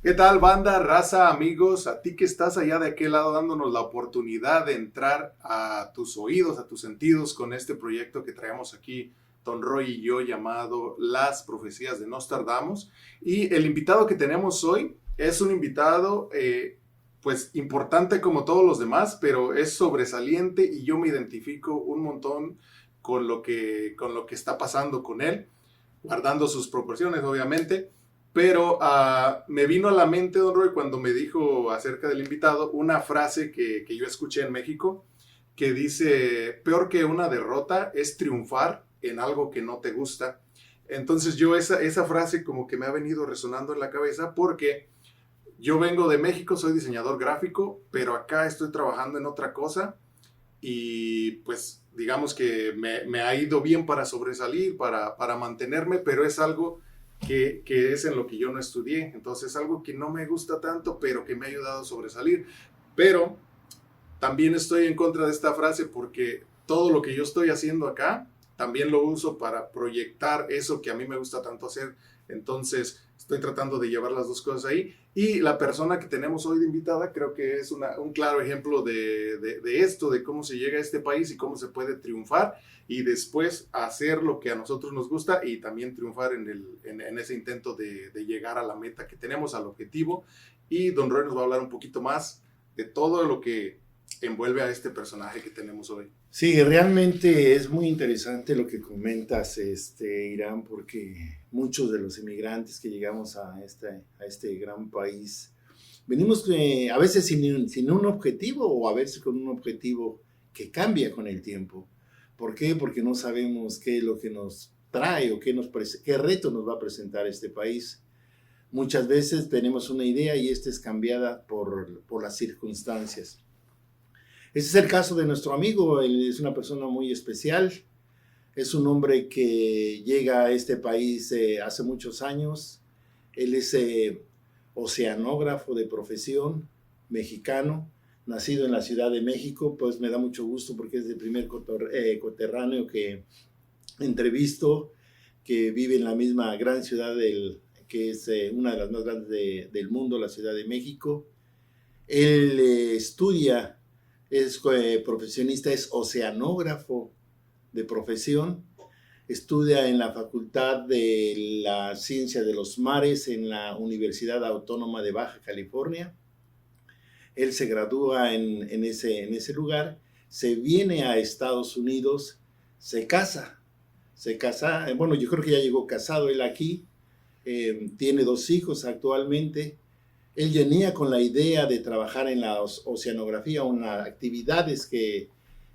¿Qué tal, banda, raza, amigos? A ti que estás allá de aquel lado dándonos la oportunidad de entrar a tus oídos, a tus sentidos con este proyecto que traemos aquí, Don Roy y yo, llamado Las Profecías de Nostradamus. Y el invitado que tenemos hoy es un invitado, pues, importante como todos los demás, pero es sobresaliente y yo me identifico un montón con lo que está pasando con él, guardando sus proporciones, obviamente. Pero me vino a la mente, don Roy, cuando me dijo acerca del invitado, una frase que yo escuché en México, que dice, peor que una derrota es triunfar en algo que no te gusta. Entonces yo esa frase como que me ha venido resonando en la cabeza porque yo vengo de México, soy diseñador gráfico, pero acá estoy trabajando en otra cosa y pues digamos que me ha ido bien para sobresalir, para mantenerme, pero es algo que es en lo que yo no estudié, entonces es algo que no me gusta tanto, pero que me ha ayudado a sobresalir. Pero también estoy en contra de esta frase porque todo lo que yo estoy haciendo acá también lo uso para proyectar eso que a mí me gusta tanto hacer. Entonces estoy tratando de llevar las dos cosas ahí. Y la persona que tenemos hoy de invitada creo que es un claro ejemplo de esto, de cómo se llega a este país y cómo se puede triunfar y después hacer lo que a nosotros nos gusta y también triunfar en ese intento de llegar a la meta que tenemos, al objetivo. Y Don Roy nos va a hablar un poquito más de todo lo que envuelve a este personaje que tenemos hoy. Sí, realmente es muy interesante lo que comentas, Irán, porque muchos de los inmigrantes que llegamos a este gran país venimos a veces sin un objetivo o a veces con un objetivo que cambia con el tiempo. ¿Por qué? Porque no sabemos qué es lo que nos trae o qué reto nos va a presentar este país. Muchas veces tenemos una idea y esta es cambiada por las circunstancias. Ese es el caso de nuestro amigo. Él es una persona muy especial. Es un hombre que llega a este país hace muchos años. Él es oceanógrafo de profesión, mexicano, nacido en la Ciudad de México. Pues me da mucho gusto porque es el primer coterráneo que entrevisto, que vive en la misma gran ciudad que es una de las más grandes del mundo, la Ciudad de México. Él estudia, es profesionista, es oceanógrafo de profesión, estudia en la Facultad de la Ciencia de los Mares en la Universidad Autónoma de Baja California. Él se gradúa en ese lugar, se viene a Estados Unidos, se casa, bueno, yo creo que ya llegó casado él aquí, tiene 2 hijos actualmente. Él venía con la idea de trabajar en la oceanografía, unas actividades que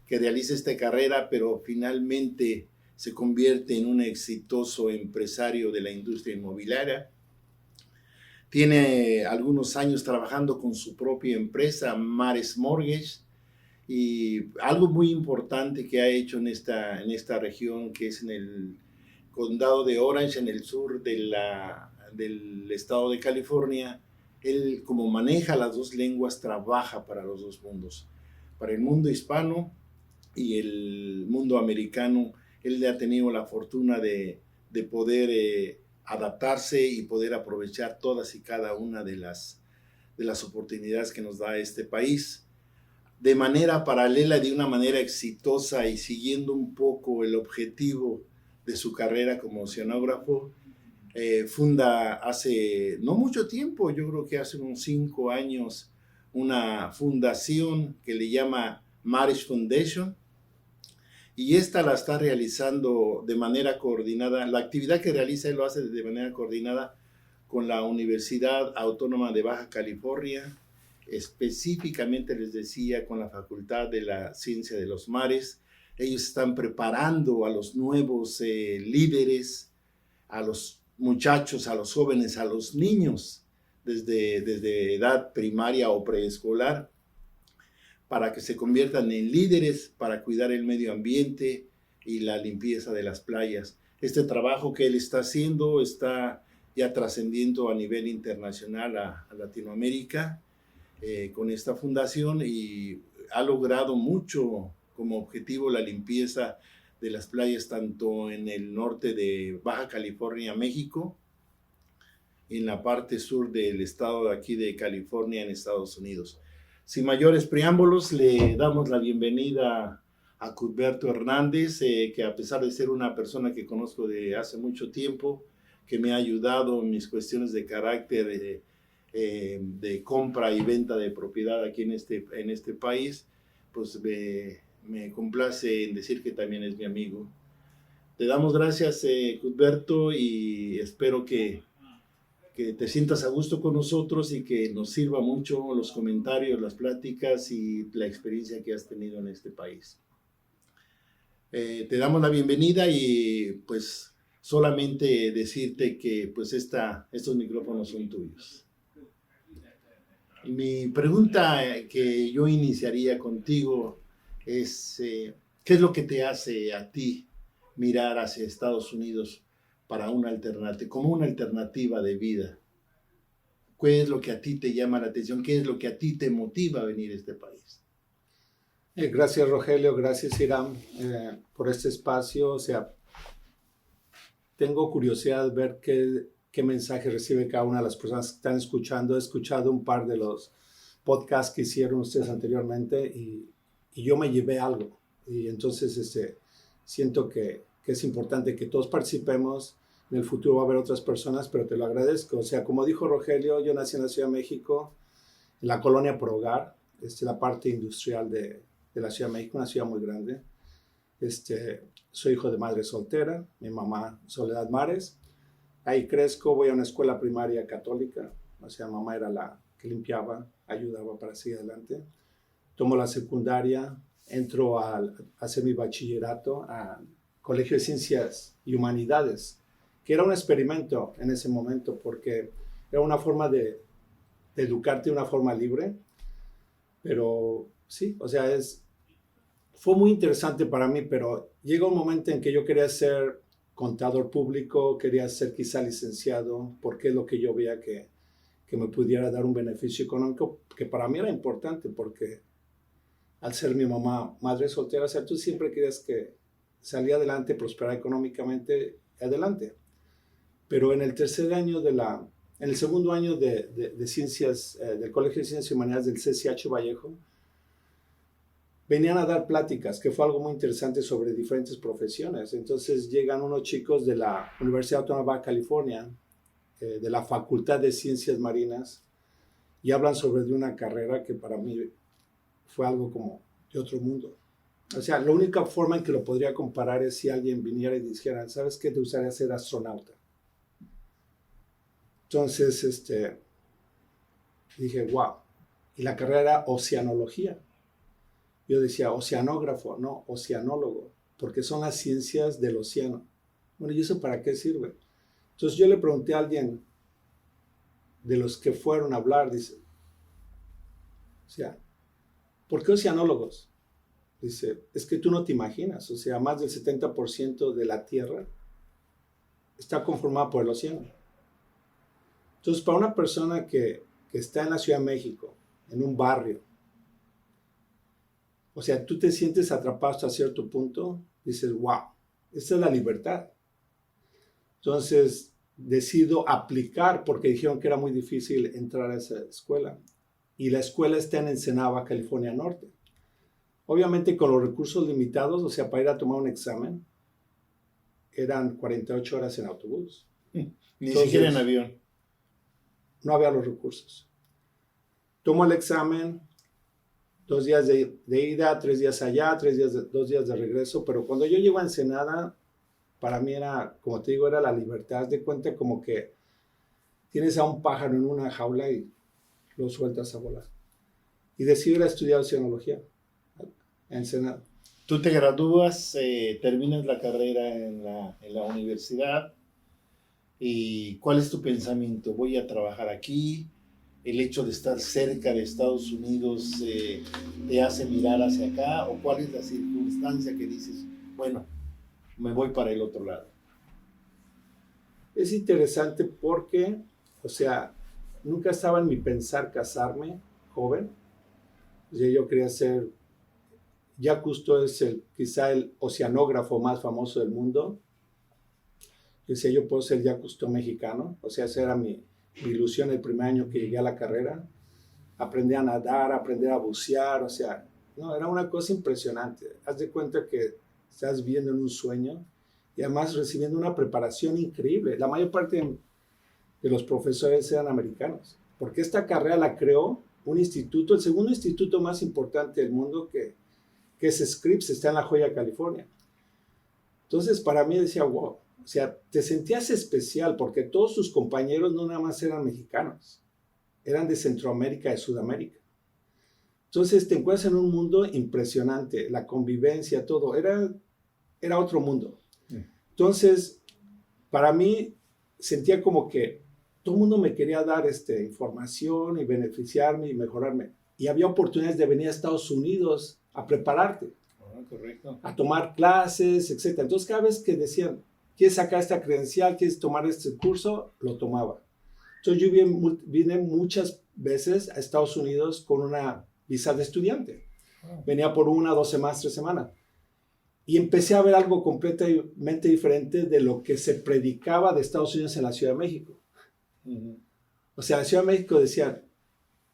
realiza esta carrera, pero finalmente se convierte en un exitoso empresario de la industria inmobiliaria. Tiene algunos años trabajando con su propia empresa, Mares Mortgage, y algo muy importante que ha hecho en esta región, que es en el condado de Orange, en el sur del estado de California. Él, como maneja las 2 lenguas, trabaja para los 2 mundos, para el mundo hispano y el mundo americano. Él ha tenido la fortuna de poder adaptarse y poder aprovechar todas y cada una de las oportunidades que nos da este país. De manera paralela, de una manera exitosa y siguiendo un poco el objetivo de su carrera como oceanógrafo, funda hace no mucho tiempo, yo creo que hace unos 5 años, una fundación que le llama Mares Foundation, y esta la está realizando de manera coordinada. La actividad que realiza él lo hace de manera coordinada con la Universidad Autónoma de Baja California, específicamente les decía con la Facultad de la Ciencia de los Mares. Ellos están preparando a los nuevos líderes, a los muchachos, a los jóvenes, a los niños desde edad primaria o preescolar, para que se conviertan en líderes para cuidar el medio ambiente y la limpieza de las playas. Este trabajo que él está haciendo está ya trascendiendo a nivel internacional a Latinoamérica con esta fundación, y ha logrado mucho como objetivo la limpieza de las playas tanto en el norte de Baja California, México, en la parte sur del estado de aquí de California, en Estados Unidos. Sin mayores preámbulos, le damos la bienvenida a Cuthberto Hernández, que a pesar de ser una persona que conozco de hace mucho tiempo, que me ha ayudado en mis cuestiones de carácter, de compra y venta de propiedad aquí en este país, pues me complace en decir que también es mi amigo. Te damos gracias, Cuthberto, y espero que te sientas a gusto con nosotros y que nos sirva mucho los comentarios, las pláticas y la experiencia que has tenido en este país. Te damos la bienvenida y pues solamente decirte que pues estos micrófonos son tuyos. Mi pregunta que yo iniciaría contigo es, ¿qué es lo que te hace a ti mirar hacia Estados Unidos para como una alternativa de vida? ¿Qué es lo que a ti te llama la atención? ¿Qué es lo que a ti te motiva a venir a este país? Gracias, Rogelio, gracias, Hiram, por este espacio. O sea, tengo curiosidad de ver qué mensaje recibe cada una de las personas que están escuchando. He escuchado un par de los podcasts que hicieron ustedes anteriormente y yo me llevé algo. Y entonces siento que es importante que todos participemos. En el futuro va a haber otras personas, pero te lo agradezco. O sea, como dijo Rogelio, yo nací en la Ciudad de México, en la colonia Pro Hogar, la parte industrial de la Ciudad de México, una ciudad muy grande. Soy hijo de madre soltera, mi mamá Soledad Mares. Ahí crezco, voy a una escuela primaria católica. O sea, mamá era la que limpiaba, ayudaba para seguir adelante. Tomo la secundaria, entro a hacer mi bachillerato al Colegio de Ciencias y Humanidades, que era un experimento en ese momento, porque era una forma de educarte de una forma libre. Pero sí, o sea, fue muy interesante para mí, pero llega un momento en que yo quería ser contador público, quería ser quizá licenciado, porque es lo que yo veía que me pudiera dar un beneficio económico, que para mí era importante, porque al ser mi mamá madre soltera, o sea, tú siempre querías que salía adelante, prosperar económicamente, adelante. Pero en el en el segundo año de ciencias, del Colegio de Ciencias y Humanidades del CCH Vallejo, venían a dar pláticas, que fue algo muy interesante sobre diferentes profesiones. Entonces llegan unos chicos de la Universidad Autónoma de California, de la Facultad de Ciencias Marinas, y hablan sobre una carrera que para mí fue algo como de otro mundo. O sea, la única forma en que lo podría comparar es si alguien viniera y dijera, ¿sabes qué? Te gustaría ser astronauta. Entonces, dije, wow. Y la carrera era oceanología. Yo decía, oceanógrafo, no, oceanólogo, porque son las ciencias del océano. Bueno, ¿y eso para qué sirve? Entonces yo le pregunté a alguien de los que fueron a hablar, dice, o sea, ¿por qué oceanólogos? Dice, es que tú no te imaginas, o sea, más del 70% de la Tierra está conformada por el océano. Entonces, para una persona que está en la Ciudad de México, en un barrio, o sea, tú te sientes atrapado hasta cierto punto, dices, wow, esta es la libertad. Entonces, decido aplicar porque dijeron que era muy difícil entrar a esa escuela. Y la escuela está en Ensenada, California Norte. Obviamente con los recursos limitados, o sea, para ir a tomar un examen, eran 48 horas en autobús. Ni siquiera en avión. No había los recursos. Tomo el examen, 2 días de ida, 3 días allá, 2 días de regreso, pero cuando yo llego a Ensenada, para mí era, como te digo, era la libertad. Haz de cuenta como que tienes a un pájaro en una jaula y lo sueltas a volar. Y decidí ir a estudiar oceanología en Ensenada. Tú te gradúas, terminas la carrera en la universidad. ¿Y cuál es tu pensamiento? ¿Voy a trabajar aquí? ¿El hecho de estar cerca de Estados Unidos te hace mirar hacia acá? ¿O cuál es la circunstancia que dices, bueno, me voy para el otro lado? Es interesante porque, o sea, nunca estaba en mi pensar casarme joven. O sea, yo quería ser, Jacques Cousteau es quizá el oceanógrafo más famoso del mundo. Yo decía, yo puedo ser Jacques Cousteau mexicano. O sea, ese era mi mi ilusión el primer año que llegué a la carrera. Aprendí a nadar, aprendí a bucear, o sea, no, era una cosa impresionante. Haz de cuenta que estás viviendo en un sueño y además recibiendo una preparación increíble. La mayor parte de los profesores eran americanos, porque esta carrera la creó un instituto, el segundo instituto más importante del mundo que es Scripps, está en La Joya, California. Entonces, para mí decía, wow, o sea, te sentías especial porque todos tus compañeros no nada más eran mexicanos, eran de Centroamérica, de Sudamérica. Entonces, te encuentras en un mundo impresionante, la convivencia, todo, era otro mundo. Entonces, para mí, sentía como que todo el mundo me quería dar información y beneficiarme y mejorarme. Y había oportunidades de venir a Estados Unidos a prepararte, correcto, a tomar clases, etc. Entonces, cada vez que decían, ¿quieres sacar esta credencial? ¿Quieres tomar este curso? Lo tomaba. Entonces, yo vine muchas veces a Estados Unidos con una visa de estudiante. Venía por 1, 2 semanas, 3 semanas. Y empecé a ver algo completamente diferente de lo que se predicaba de Estados Unidos en la Ciudad de México. O sea, en la Ciudad de México decían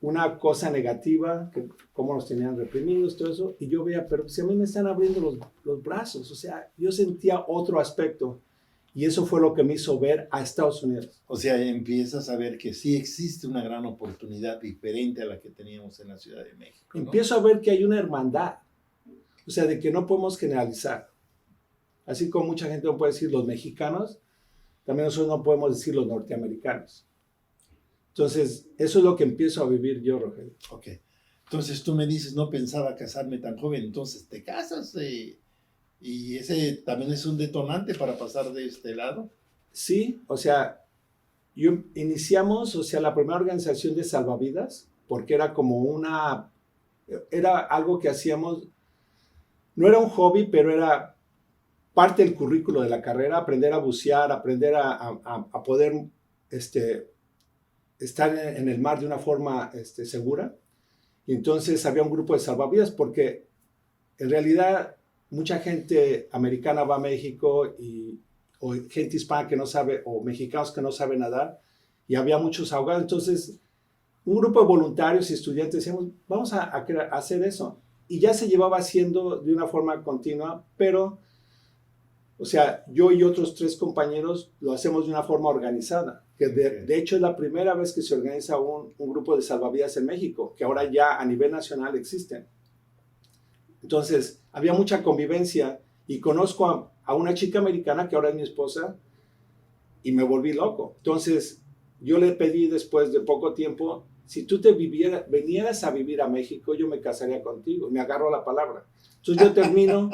una cosa negativa, que cómo nos tenían reprimidos, todo eso, y yo veía, pero si a mí me están abriendo los brazos, o sea, yo sentía otro aspecto, y eso fue lo que me hizo ver a Estados Unidos. O sea, empiezas a ver que sí existe una gran oportunidad diferente a la que teníamos en la Ciudad de México, ¿no? Empiezo a ver que hay una hermandad, o sea, de que no podemos generalizar. Así como mucha gente no puede decir los mexicanos, también nosotros no podemos decir los norteamericanos. Entonces, eso es lo que empiezo a vivir yo, Rogelio. Ok. Entonces tú me dices, no pensaba casarme tan joven, entonces te casas y ese también es un detonante para pasar de este lado. Sí, o sea, iniciamos, o sea, la primera organización de salvavidas, porque era como era algo que hacíamos, no era un hobby, pero era parte del currículo de la carrera, aprender a bucear, aprender a poder estar en el mar de una forma segura. Y entonces había un grupo de salvavidas porque en realidad mucha gente americana va a México o gente hispana que no sabe, o mexicanos que no saben nadar, y había muchos ahogados. Entonces, un grupo de voluntarios y estudiantes decíamos, vamos a hacer eso. Y ya se llevaba haciendo de una forma continua, pero, o sea, yo y otros 3 compañeros lo hacemos de una forma organizada. Que de hecho es la primera vez que se organiza un grupo de salvavidas en México, que ahora ya a nivel nacional existen. Entonces, había mucha convivencia y conozco a una chica americana que ahora es mi esposa y me volví loco. Entonces, yo le pedí después de poco tiempo, si tú vinieras a vivir a México, yo me casaría contigo. Me agarro la palabra. Entonces, yo termino.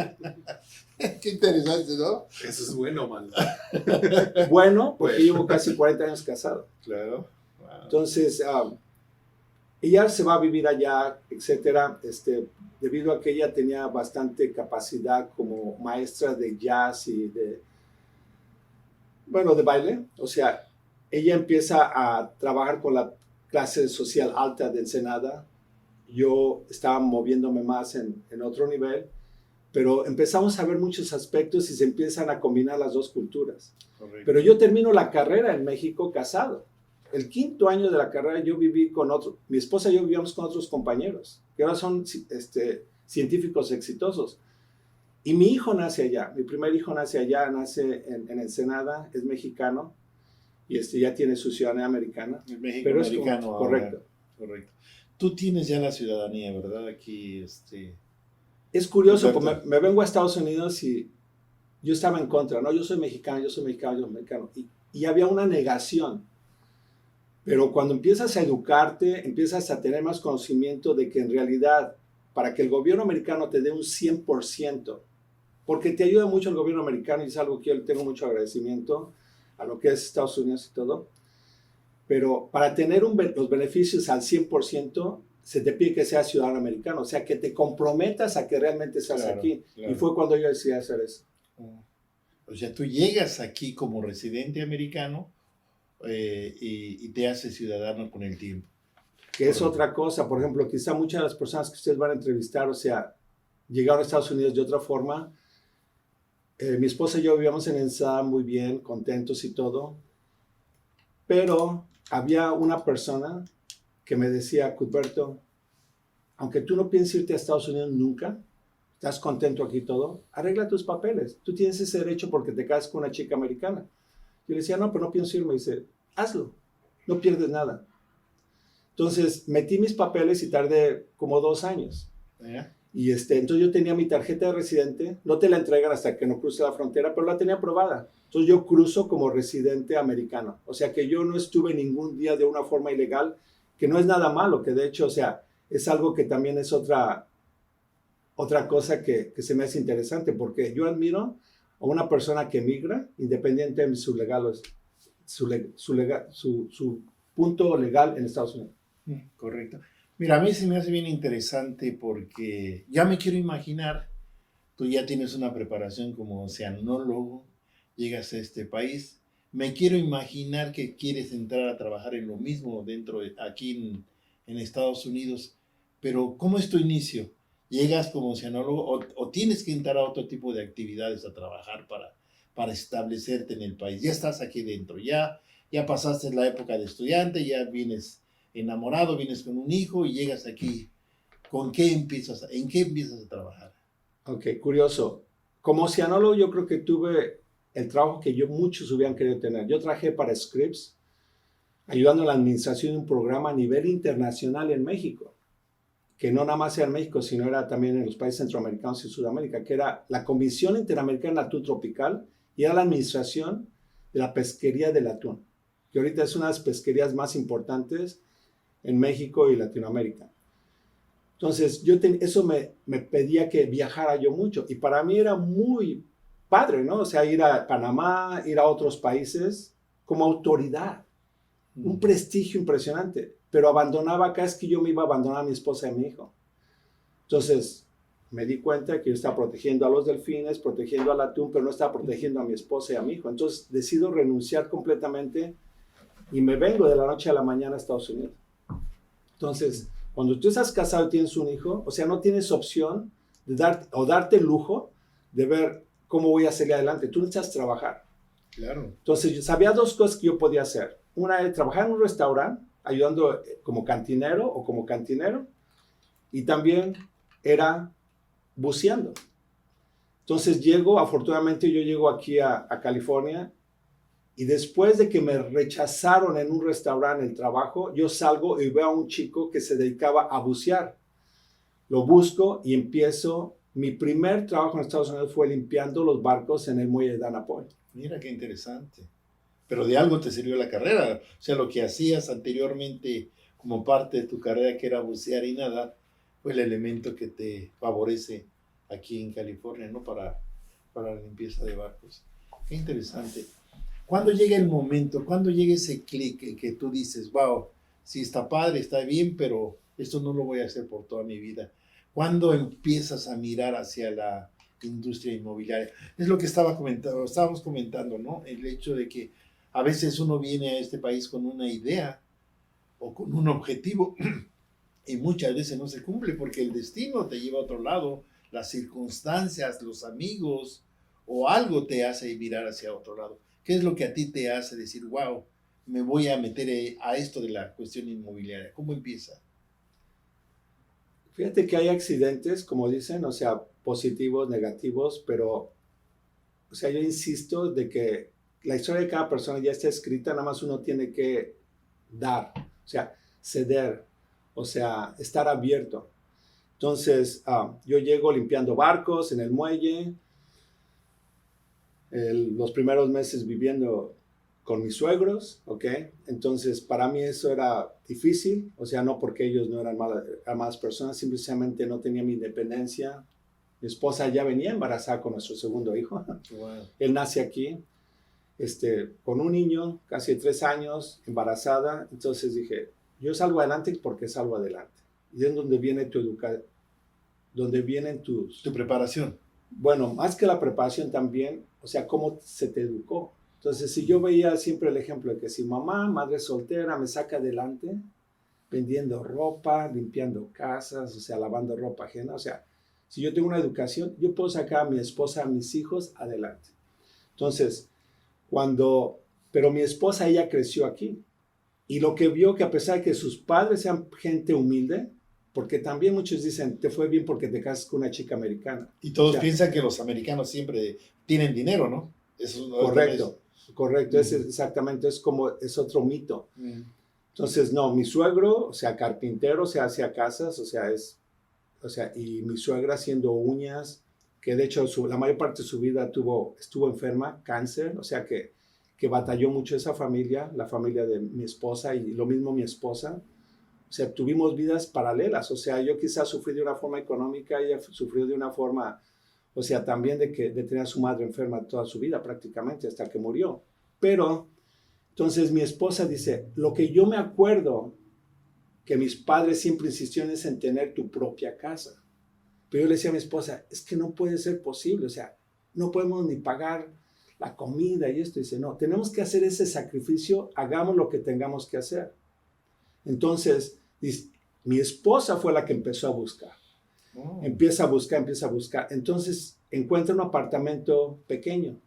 Qué interesante, ¿no? Eso es bueno, man. Bueno, porque llevo casi 40 años casado. Claro. Wow. Entonces, ella se va a vivir allá, etcétera, debido a que ella tenía bastante capacidad como maestra de jazz y de baile. O sea, ella empieza a trabajar con la clase social alta de Ensenada. Yo estaba moviéndome más en otro nivel, pero empezamos a ver muchos aspectos y se empiezan a combinar las 2 culturas. Correcto. Pero yo termino la carrera en México casado. El 5º año de la carrera yo viví con mi esposa y yo vivíamos con otros compañeros, que ahora son científicos exitosos. Y mi hijo nace allá, mi primer hijo nace allá, nace en Ensenada, es mexicano, y ya tiene su ciudadanía americana. El México pero americano. Correcto. Correcto. Tú tienes ya la ciudadanía, ¿verdad? Aquí, Es curioso, porque me vengo a Estados Unidos y yo estaba en contra, ¿no? Yo soy mexicano, yo soy mexicano, yo soy mexicano. Y había una negación. Pero cuando empiezas a educarte, empiezas a tener más conocimiento de que en realidad, para que el gobierno americano te dé un 100%, porque te ayuda mucho el gobierno americano y es algo que yo le tengo mucho agradecimiento a lo que es Estados Unidos y todo, pero para tener los beneficios al 100%, se te pide que seas ciudadano americano, o sea, que te comprometas a que realmente estás aquí. Claro. Y fue cuando yo decidí hacer eso. O sea, tú llegas aquí como residente americano y te haces ciudadano con el tiempo. Que es otra cosa. Por ejemplo, quizá muchas de las personas que ustedes van a entrevistar, o sea, llegaron a Estados Unidos de otra forma. Mi esposa y yo vivíamos en Ensenada muy bien, contentos y todo. Pero había una persona que me decía, Cuthberto, aunque tú no pienses irte a Estados Unidos nunca, estás contento aquí todo, arregla tus papeles. Tú tienes ese derecho porque te casas con una chica americana. Yo le decía, no, pero no pienso irme. Dice, hazlo, no pierdes nada. Entonces, metí mis papeles y tardé como 2 años. Y entonces yo tenía mi tarjeta de residente, no te la entregan hasta que no cruce la frontera, pero la tenía aprobada. Entonces yo cruzo como residente americano. O sea que yo no estuve ningún día de una forma ilegal, que no es nada malo, que de hecho, o sea, es algo que también es otra cosa que se me hace interesante, porque yo admiro a una persona que migra, independiente de su punto legal en Estados Unidos. Correcto. Mira, a mí se me hace bien interesante porque ya me quiero imaginar, tú ya tienes una preparación como oceanólogo, llegas a este país, me quiero imaginar que quieres entrar a trabajar en lo mismo aquí en Estados Unidos, pero ¿cómo es tu inicio? ¿Llegas como oceanólogo o tienes que entrar a otro tipo de actividades a trabajar para establecerte en el país? Ya estás aquí dentro, ya pasaste la época de estudiante, ya vienes enamorado, vienes con un hijo y llegas aquí. ¿En qué empiezas a trabajar? Ok, curioso. Como oceanólogo yo creo que tuve el trabajo que muchos hubieran querido tener. Yo trabajé para Scripps, ayudando a la administración de un programa a nivel internacional en México, que no nada más era en México, sino era también en los países centroamericanos y Sudamérica, que era la Comisión Interamericana de Atún Tropical y era la administración de la pesquería del atún, que ahorita es una de las pesquerías más importantes en México y Latinoamérica. Entonces, eso me pedía que viajara yo mucho. Y para mí era muy padre, ¿no? O sea, ir a Panamá, ir a otros países como autoridad. Un prestigio impresionante. Pero abandonaba, cada vez que yo me iba a abandonar a mi esposa y a mi hijo. Entonces, me di cuenta que yo estaba protegiendo a los delfines, protegiendo al atún, pero no estaba protegiendo a mi esposa y a mi hijo. Entonces, decido renunciar completamente y me vengo de la noche a la mañana a Estados Unidos. Entonces, cuando tú estás casado y tienes un hijo, o sea, no tienes opción de darte el lujo de ver cómo voy a salir adelante. Tú necesitas trabajar. Claro. Entonces, yo sabía 2 cosas que yo podía hacer. Una es trabajar en un restaurante, ayudando como cantinero o como cantinero, y también era buceando. Entonces, afortunadamente yo llego aquí a California. Y después de que me rechazaron en un restaurante el trabajo, yo salgo y veo a un chico que se dedicaba a bucear. Lo busco y empiezo. Mi primer trabajo en Estados Unidos fue limpiando los barcos en el muelle de Dana Point. Mira qué interesante. Pero de algo te sirvió la carrera. O sea, lo que hacías anteriormente como parte de tu carrera, que era bucear y nadar, fue el elemento que te favorece aquí en California, ¿no? Para la limpieza de barcos. Qué interesante. ¿Cuándo llega el momento, cuándo llega ese clic que tú dices, wow, sí está padre, está bien, pero esto no lo voy a hacer por toda mi vida? ¿Cuándo empiezas a mirar hacia la industria inmobiliaria? Es lo que estábamos comentando, ¿no? El hecho de que a veces uno viene a este país con una idea o con un objetivo y muchas veces no se cumple porque el destino te lleva a otro lado, las circunstancias, los amigos o algo te hace mirar hacia otro lado. ¿Qué es lo que a ti te hace decir, wow, me voy a meter a esto de la cuestión inmobiliaria? ¿Cómo empieza? Fíjate que hay accidentes, como dicen, o sea, positivos, negativos, pero, o sea, yo insisto de que la historia de cada persona ya está escrita, nada más uno tiene que dar, o sea, ceder, o sea, estar abierto. Entonces, yo llego limpiando barcos en el muelle, los primeros meses viviendo con mis suegros, ¿ok? Entonces, para mí eso era difícil, o sea, no porque ellos no eran malas personas, simplemente no tenía mi independencia. Mi esposa ya venía embarazada con nuestro segundo hijo. Wow. Él nace aquí, con un niño, casi de 3 años, embarazada. Entonces dije, yo salgo adelante porque salgo adelante. Y es donde viene tu educación, donde vienen tu preparación. Bueno, más que la preparación también, o sea, cómo se te educó. Entonces, si yo veía siempre el ejemplo de que si mamá, madre soltera, me saca adelante, vendiendo ropa, limpiando casas, o sea, lavando ropa ajena, o sea, si yo tengo una educación, yo puedo sacar a mi esposa, a mis hijos adelante. Entonces, pero mi esposa, ella creció aquí. Y lo que vio que a pesar de que sus padres sean gente humilde, porque también muchos dicen, te fue bien porque te casas con una chica americana. Y todos O sea, piensan que los americanos siempre tienen dinero, ¿no? Eso correcto, correcto, es exactamente, es otro mito. Entonces, no, mi suegro, o sea, carpintero, o sea, hacía casas, y mi suegra haciendo uñas, que de hecho la mayor parte de su vida estuvo enferma, cáncer, o sea, que batalló mucho esa familia, la familia de mi esposa, y lo mismo mi esposa. O sea, tuvimos vidas paralelas, o sea, yo quizás sufrí de una forma económica, ella sufrió de una forma, o sea, también de tener a su madre enferma toda su vida prácticamente, hasta que murió. Pero, entonces mi esposa dice, lo que yo me acuerdo que mis padres siempre insistieron es en tener tu propia casa. Pero yo le decía a mi esposa, es que no puede ser posible, o sea, no podemos ni pagar la comida y esto. Dice, no, tenemos que hacer ese sacrificio, hagamos lo que tengamos que hacer. Entonces, mi esposa fue la que empezó a buscar. Empieza a buscar. Entonces, encuentra un apartamento pequeño.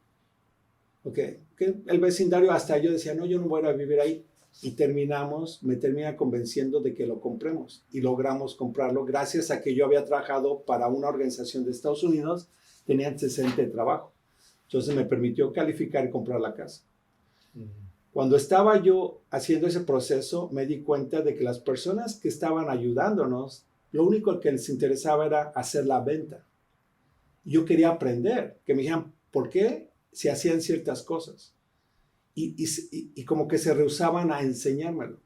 Okay. El vecindario, hasta yo decía, no, yo no voy a vivir ahí. Y me termina convenciendo de que lo compremos. Y logramos comprarlo gracias a que yo había trabajado para una organización de Estados Unidos, tenía antecedente de trabajo. Entonces me permitió calificar y comprar la casa. Cuando estaba yo haciendo ese proceso, me di cuenta de que las personas que estaban ayudándonos, lo único que les interesaba era hacer la venta. Yo quería aprender, que me dijeran por qué se hacían ciertas cosas. Y como que se rehusaban a enseñármelo.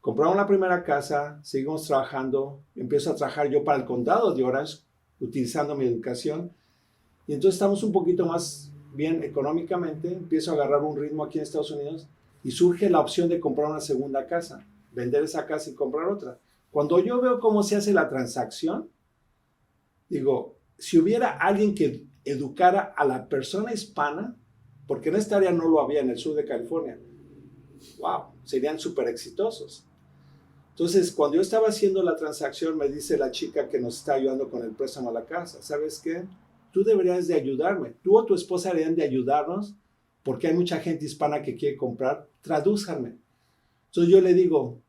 Compramos la primera casa, seguimos trabajando, empiezo a trabajar yo para el condado de Orange, utilizando mi educación, y entonces estamos un poquito más bien económicamente, empiezo a agarrar un ritmo aquí en Estados Unidos, y surge la opción de comprar una segunda casa, vender esa casa y comprar otra. Cuando yo veo cómo se hace la transacción, digo, si hubiera alguien que educara a la persona hispana, porque en esta área no lo había en el sur de California, wow, serían súper exitosos. Entonces, cuando yo estaba haciendo la transacción, me dice la chica que nos está ayudando con el préstamo a la casa, ¿sabes qué? Tú deberías de ayudarme, tú o tu esposa deberían de ayudarnos, porque hay mucha gente hispana que quiere comprar, tradúzcanme. Entonces yo le digo,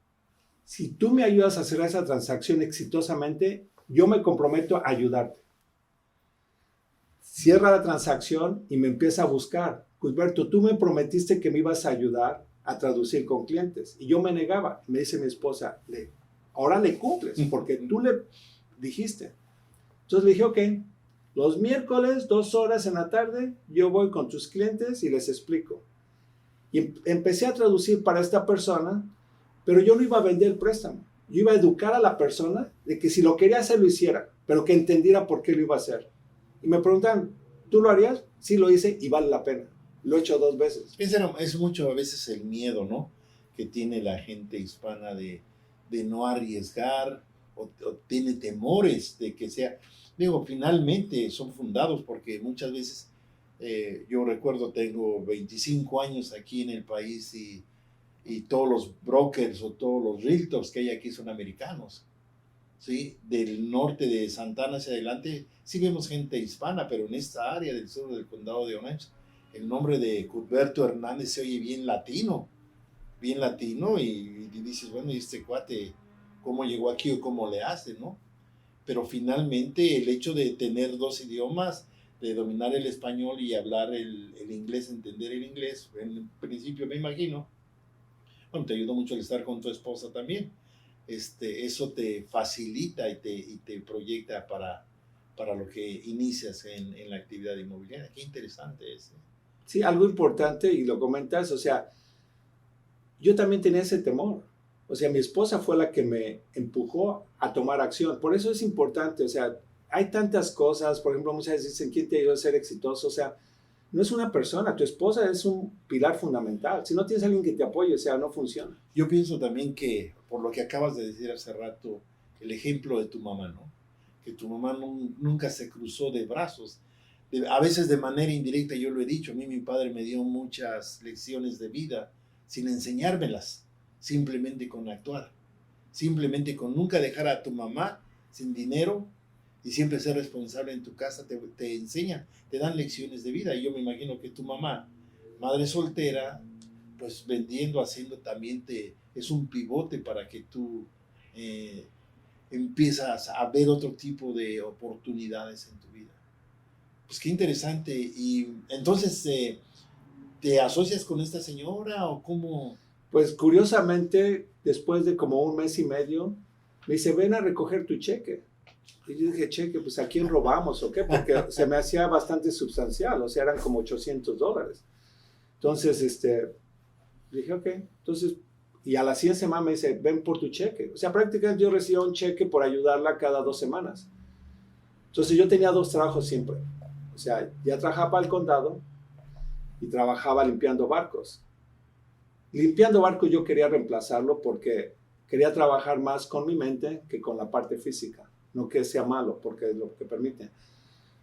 si tú me ayudas a hacer esa transacción exitosamente, yo me comprometo a ayudarte. Cierra la transacción y me empieza a buscar. Cusberto, tú me prometiste que me ibas a ayudar a traducir con clientes. Y yo me negaba. Me dice mi esposa, ahora le cumples, porque tú le dijiste. Entonces le dije, ok, los miércoles, 2 horas en la tarde, yo voy con tus clientes y les explico. Y empecé a traducir para esta persona, pero yo no iba a vender el préstamo. Yo iba a educar a la persona de que si lo quería hacer, lo hiciera, pero que entendiera por qué lo iba a hacer. Y me preguntan, ¿tú lo harías? Sí, lo hice y vale la pena. Lo he hecho 2 veces. Es mucho a veces el miedo, ¿no? Que tiene la gente hispana de no arriesgar o tiene temores de que sea. Digo, finalmente son fundados porque muchas veces, yo recuerdo, tengo 25 años aquí en el país y todos los brokers o todos los realtors que hay aquí son americanos. ¿Sí? Del norte de Santana hacia adelante, sí vemos gente hispana, pero en esta área del sur del condado de Orange, el nombre de Cusberto Hernández se oye bien latino, y dices, bueno, ¿y este cuate cómo llegó aquí o cómo le hace, no? Pero finalmente el hecho de tener 2 idiomas, de dominar el español y hablar el inglés, entender el inglés, en principio me imagino, bueno, te ayudó mucho el estar con tu esposa también. Eso te facilita y te proyecta para lo que inicias en la actividad inmobiliaria. Qué interesante es. Sí, algo importante, y lo comentas, o sea, yo también tenía ese temor. O sea, mi esposa fue la que me empujó a tomar acción. Por eso es importante, o sea, hay tantas cosas, por ejemplo, muchas veces dicen, ¿quién te ayudó a ser exitoso? O sea, no es una persona, tu esposa es un pilar fundamental. Si no tienes a alguien que te apoye, o sea, no funciona. Yo pienso también que, por lo que acabas de decir hace rato, el ejemplo de tu mamá, ¿no? Que tu mamá nunca se cruzó de brazos. A veces de manera indirecta, yo lo he dicho, a mí mi padre me dio muchas lecciones de vida sin enseñármelas, simplemente con actuar, simplemente con nunca dejar a tu mamá sin dinero y siempre ser responsable en tu casa, te enseñan, te dan lecciones de vida. Y yo me imagino que tu mamá, madre soltera, pues vendiendo, haciendo también es un pivote para que tú empiezas a ver otro tipo de oportunidades en tu vida. Pues qué interesante. Y entonces, ¿te asocias con esta señora o cómo? Pues curiosamente, después de como un mes y medio, me dice, ven a recoger tu cheque. Y yo dije, cheque, pues ¿a quién robamos o qué? Porque se me hacía bastante sustancial, o sea, eran como $800. Entonces, dije, ok. Entonces, y a la 100 semanas me dice, ven por tu cheque. O sea, prácticamente yo recibía un cheque por ayudarla cada 2 semanas. Entonces yo tenía 2 trabajos siempre. O sea, ya trabajaba para el condado y trabajaba limpiando barcos. Limpiando barcos yo quería reemplazarlo porque quería trabajar más con mi mente que con la parte física. No que sea malo, porque es lo que permite.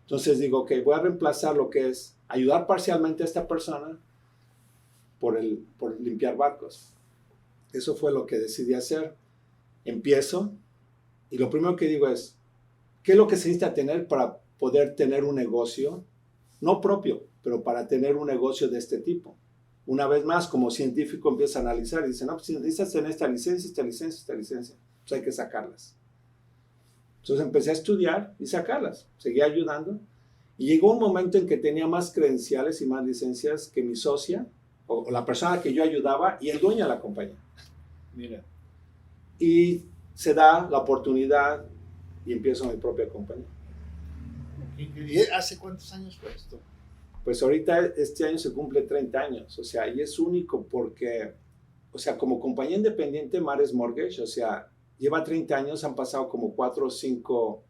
Entonces digo, ok, voy a reemplazar lo que es ayudar parcialmente a esta persona por limpiar barcos. Eso fue lo que decidí hacer. Empiezo y lo primero que digo es, ¿qué es lo que se necesita tener para poder tener un negocio? No propio, pero para tener un negocio de este tipo. Una vez más, como científico empieza a analizar y dice, no, pues necesitas tener esta licencia, esta licencia, esta licencia. Pues hay que sacarlas. Entonces empecé a estudiar y sacarlas. Seguía ayudando. Y llegó un momento en que tenía más credenciales y más licencias que mi socia, o la persona que yo ayudaba, y el dueño de la compañía. Mira. Y se da la oportunidad y empiezo mi propia compañía. ¿Y hace cuántos años fue esto? Pues ahorita este año se cumple 30 años, o sea, y es único porque, o sea, como compañía independiente Mares Mortgage, o sea, lleva 30 años, han pasado como 4 o 5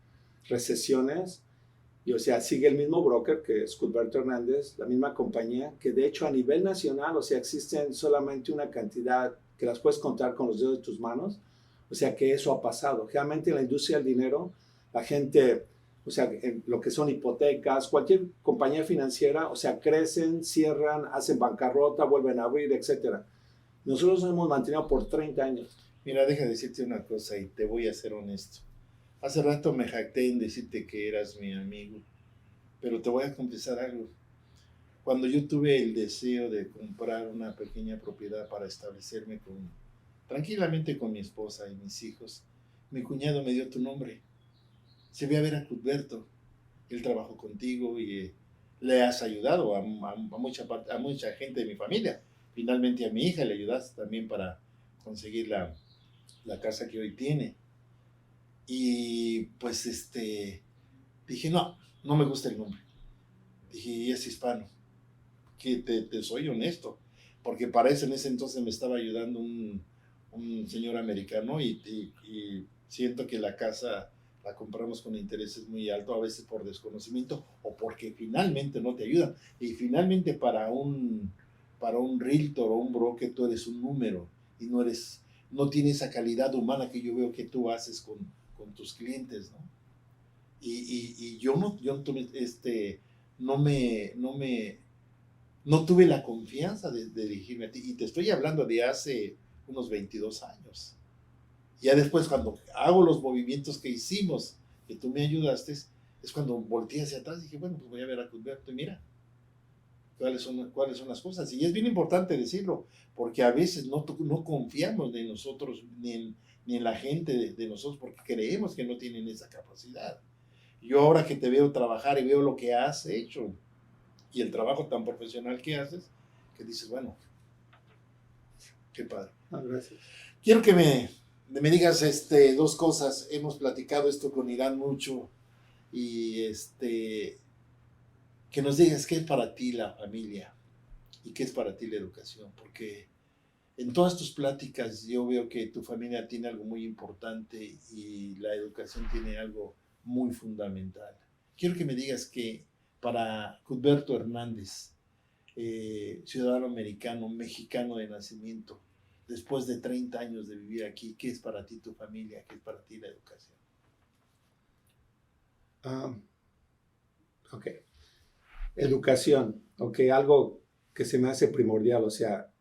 recesiones, y o sea, sigue el mismo broker que es Cuthberto Hernández, la misma compañía, que de hecho a nivel nacional, o sea, existen solamente una cantidad que las puedes contar con los dedos de tus manos, o sea, que eso ha pasado. Realmente en la industria del dinero, la gente, o sea, en lo que son hipotecas, cualquier compañía financiera, o sea, crecen, cierran, hacen bancarrota, vuelven a abrir, etc. Nosotros nos hemos mantenido por 30 años. Mira, deja de decirte una cosa y te voy a ser honesto. Hace rato me jacté en decirte que eras mi amigo, pero te voy a confesar algo. Cuando yo tuve el deseo de comprar una pequeña propiedad para establecerme tranquilamente con mi esposa y mis hijos, mi cuñado me dio tu nombre. Se ve a ver a Cuthberto. Él trabajó contigo y le has ayudado a mucha gente de mi familia. Finalmente a mi hija le ayudaste también para conseguir la casa que hoy tiene. Y pues dije, no me gusta el nombre. Dije, y es hispano. Que te soy honesto. Porque para eso en ese entonces me estaba ayudando un señor americano y siento que la casa la compramos con intereses muy altos, a veces por desconocimiento o porque finalmente no te ayudan. Y finalmente para un realtor o un broker tú eres un número y no tienes esa calidad humana que yo veo que tú haces con tus clientes, ¿no? Y yo no tuve la confianza de dirigirme a ti. Y te estoy hablando de hace unos 22 años. Ya después, cuando hago los movimientos que hicimos, que tú me ayudaste, es cuando volteé hacia atrás y dije, bueno, pues voy a ver a Cuthberto y mira cuáles son las cosas. Y es bien importante decirlo, porque a veces no confiamos en nosotros ni en la gente de nosotros, porque creemos que no tienen esa capacidad. Yo ahora que te veo trabajar y veo lo que has hecho y el trabajo tan profesional que haces, que dices, bueno, qué padre. Gracias. Quiero que me digas 2 cosas. Hemos platicado esto con Irán mucho y que nos digas qué es para ti la familia y qué es para ti la educación, porque en todas tus pláticas yo veo que tu familia tiene algo muy importante y la educación tiene algo muy fundamental. Quiero que me digas que para Cuthberto Hernández, ciudadano americano, mexicano de nacimiento, después de 30 años de vivir aquí, ¿qué es para ti tu familia? ¿Qué es para ti la educación? Ok. Educación, ok, algo que se me hace primordial, o sea,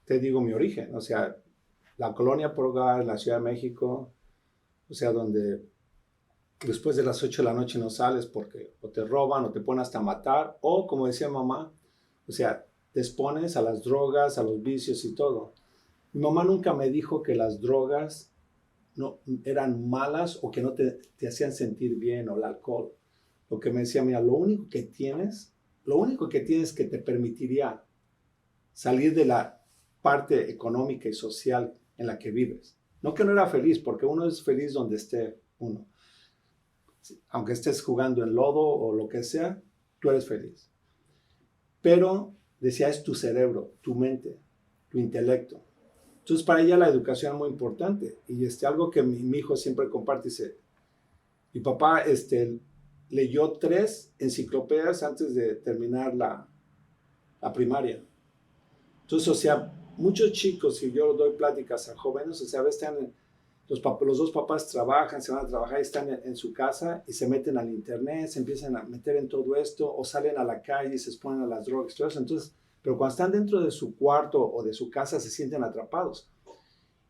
te digo mi origen, o sea, la colonia Porgar, la Ciudad de México, o sea, donde después de las 8 de la noche no sales porque o te roban o te ponen hasta matar, o como decía mamá, o sea, te expones a las drogas, a los vicios y todo. Mi mamá nunca me dijo que las drogas no eran malas o que no te hacían sentir bien, o el alcohol. Lo que me decía, mira, lo único que tienes que te permitiría salir de la parte económica y social en la que vives. No que no era feliz, porque uno es feliz donde esté uno. Aunque estés jugando en lodo o lo que sea, tú eres feliz. Pero, decía, es tu cerebro, tu mente, tu intelecto. Entonces, para ella la educación es muy importante. Y algo que mi hijo siempre comparte, dice, mi papá leyó 3 enciclopedias antes de terminar la primaria. Entonces, o sea, muchos chicos, y yo doy pláticas a jóvenes, o sea, a veces los dos papás trabajan, se van a trabajar y están en su casa y se meten al internet, se empiezan a meter en todo esto, o salen a la calle y se exponen a las drogas, todo eso. Entonces, pero cuando están dentro de su cuarto o de su casa se sienten atrapados.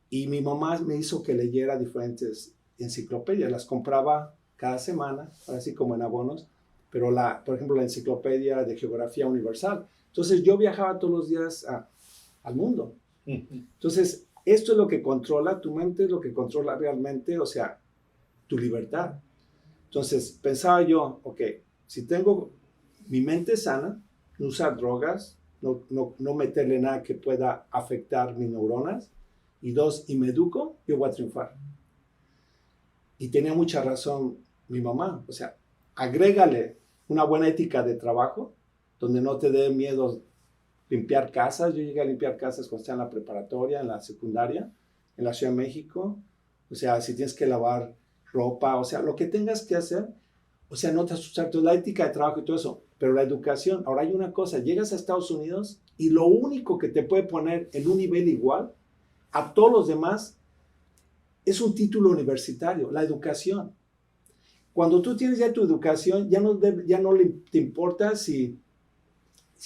Y mi mamá me hizo que leyera diferentes enciclopedias, las compraba cada semana, así como en abonos, pero por ejemplo la enciclopedia de Geografía Universal. Entonces yo viajaba todos los días al mundo. Entonces esto es lo que controla, tu mente es lo que controla realmente, o sea, tu libertad. Entonces pensaba yo, ok, si tengo mi mente sana, no usar drogas, no meterle nada que pueda afectar mis neuronas, y 2, y me educo, yo voy a triunfar. Y tenía mucha razón mi mamá, o sea, agrégale una buena ética de trabajo, donde no te dé miedo limpiar casas. Yo llegué a limpiar casas cuando estaba en la preparatoria, en la secundaria, en la Ciudad de México. O sea, si tienes que lavar ropa, o sea, lo que tengas que hacer, o sea, no te asustes, la ética de trabajo y todo eso, pero la educación. Ahora hay una cosa, llegas a Estados Unidos y lo único que te puede poner en un nivel igual a todos los demás es un título universitario, la educación. Cuando tú tienes ya tu educación, ya no te importa si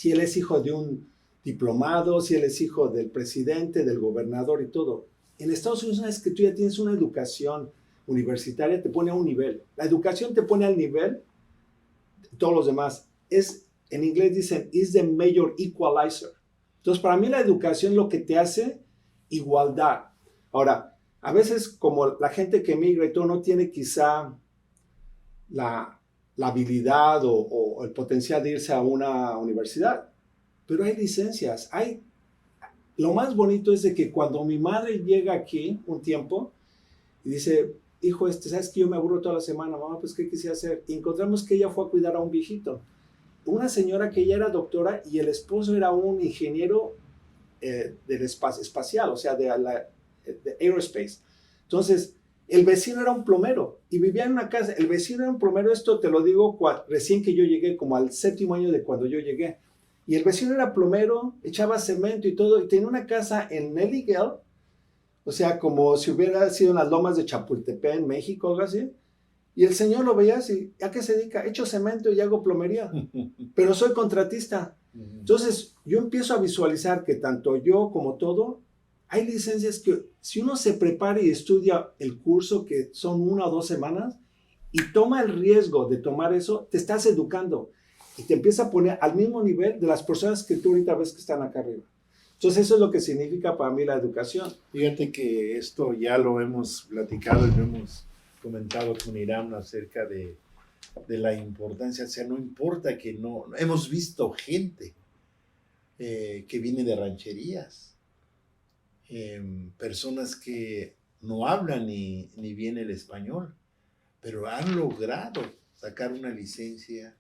él es hijo de un diplomado, si él es hijo del presidente, del gobernador y todo. En Estados Unidos, una vez que tú ya tienes una educación universitaria, te pone a un nivel. La educación te pone al nivel de todos los demás. En inglés dicen, is the major equalizer. Entonces, para mí la educación lo que te hace igualdad. Ahora, a veces como la gente que emigra y todo no tiene quizá la habilidad o el potencial de irse a una universidad, pero hay licencias. Lo más bonito es de que cuando mi madre llega aquí un tiempo y dice, hijo, ¿sabes que yo me aburro toda la semana? Mamá, pues, ¿qué quisiera hacer? Y encontramos que ella fue a cuidar a un viejito. Una señora que ella era doctora y el esposo era un ingeniero del espacial, o sea, de aerospace. Entonces, el vecino era un plomero y vivía en una casa. El vecino era un plomero, esto te lo digo recién que yo llegué, como al 7º año de cuando yo llegué. Y el vecino era plomero, echaba cemento y todo, y tenía una casa en Neliguel, o sea, como si hubiera sido en las lomas de Chapultepec, en México, algo así. Y el señor lo veía así, ¿a qué se dedica? Echo cemento y hago plomería, pero soy contratista. Entonces, yo empiezo a visualizar que tanto yo como todo, hay licencias que si uno se prepara y estudia el curso, que son 1 o 2 semanas, y toma el riesgo de tomar eso, te estás educando y te empieza a poner al mismo nivel de las personas que tú ahorita ves que están acá arriba. Entonces, eso es lo que significa para mí la educación. Fíjate que esto ya lo hemos platicado y lo hemos comentado con Hiram acerca de la importancia. O sea, no importa que no hemos visto gente que viene de rancherías, personas que no hablan ni bien el español, pero han logrado sacar una licencia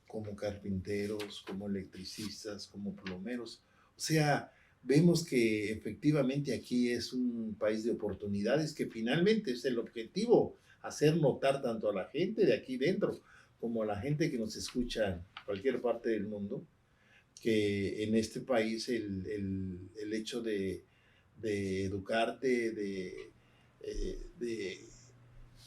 como carpinteros, como electricistas, como plomeros. O sea, vemos que efectivamente aquí es un país de oportunidades, que finalmente es el objetivo, hacer notar tanto a la gente de aquí dentro como a la gente que nos escucha en cualquier parte del mundo, que en este país el hecho de educarte,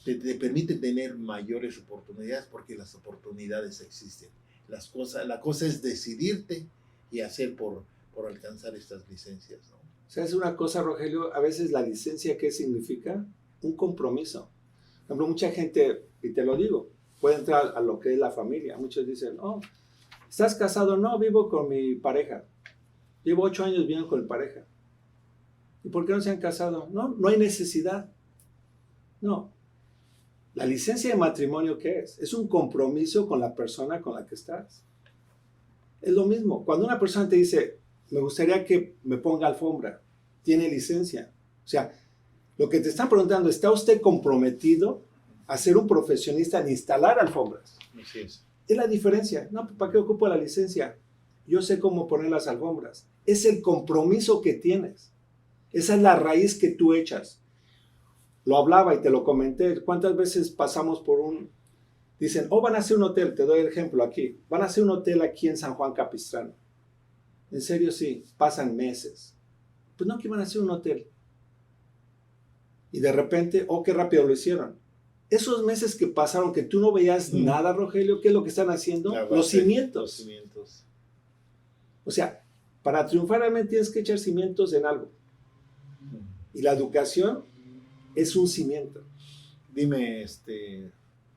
te permite tener mayores oportunidades, porque las oportunidades existen. La cosa es decidirte y hacer por alcanzar estas licencias, ¿no? O sea, es una cosa, Rogelio, a veces la licencia, ¿qué significa? Un compromiso. Por ejemplo, mucha gente, y te lo digo, puede entrar a lo que es la familia. Muchos dicen, ¿Estás casado? No, vivo con mi pareja. Llevo 8 años viviendo con mi pareja. ¿Y por qué no se han casado? No, no hay necesidad. No. La licencia de matrimonio, ¿qué es? Es un compromiso con la persona con la que estás. Es lo mismo. Cuando una persona te dice, me gustaría que me ponga alfombra, tiene licencia. O sea, lo que te están preguntando, ¿está usted comprometido a ser un profesionista en instalar alfombras? Así es. Es la diferencia. No, ¿para qué ocupo la licencia? Yo sé cómo poner las alfombras. Es el compromiso que tienes. Esa es la raíz que tú echas. Lo hablaba y te lo comenté. ¿Cuántas veces pasamos por dicen, van a hacer un hotel, te doy el ejemplo aquí. Van a hacer un hotel aquí en San Juan Capistrano. En serio, sí, pasan meses. Pues no, que iban a hacer un hotel. Y de repente, qué rápido lo hicieron. Esos meses que pasaron que tú no veías nada, Rogelio, ¿qué es lo que están haciendo? Los cimientos. Los cimientos. O sea, para triunfar realmente tienes que echar cimientos en algo. Y la educación es un cimiento. Dime,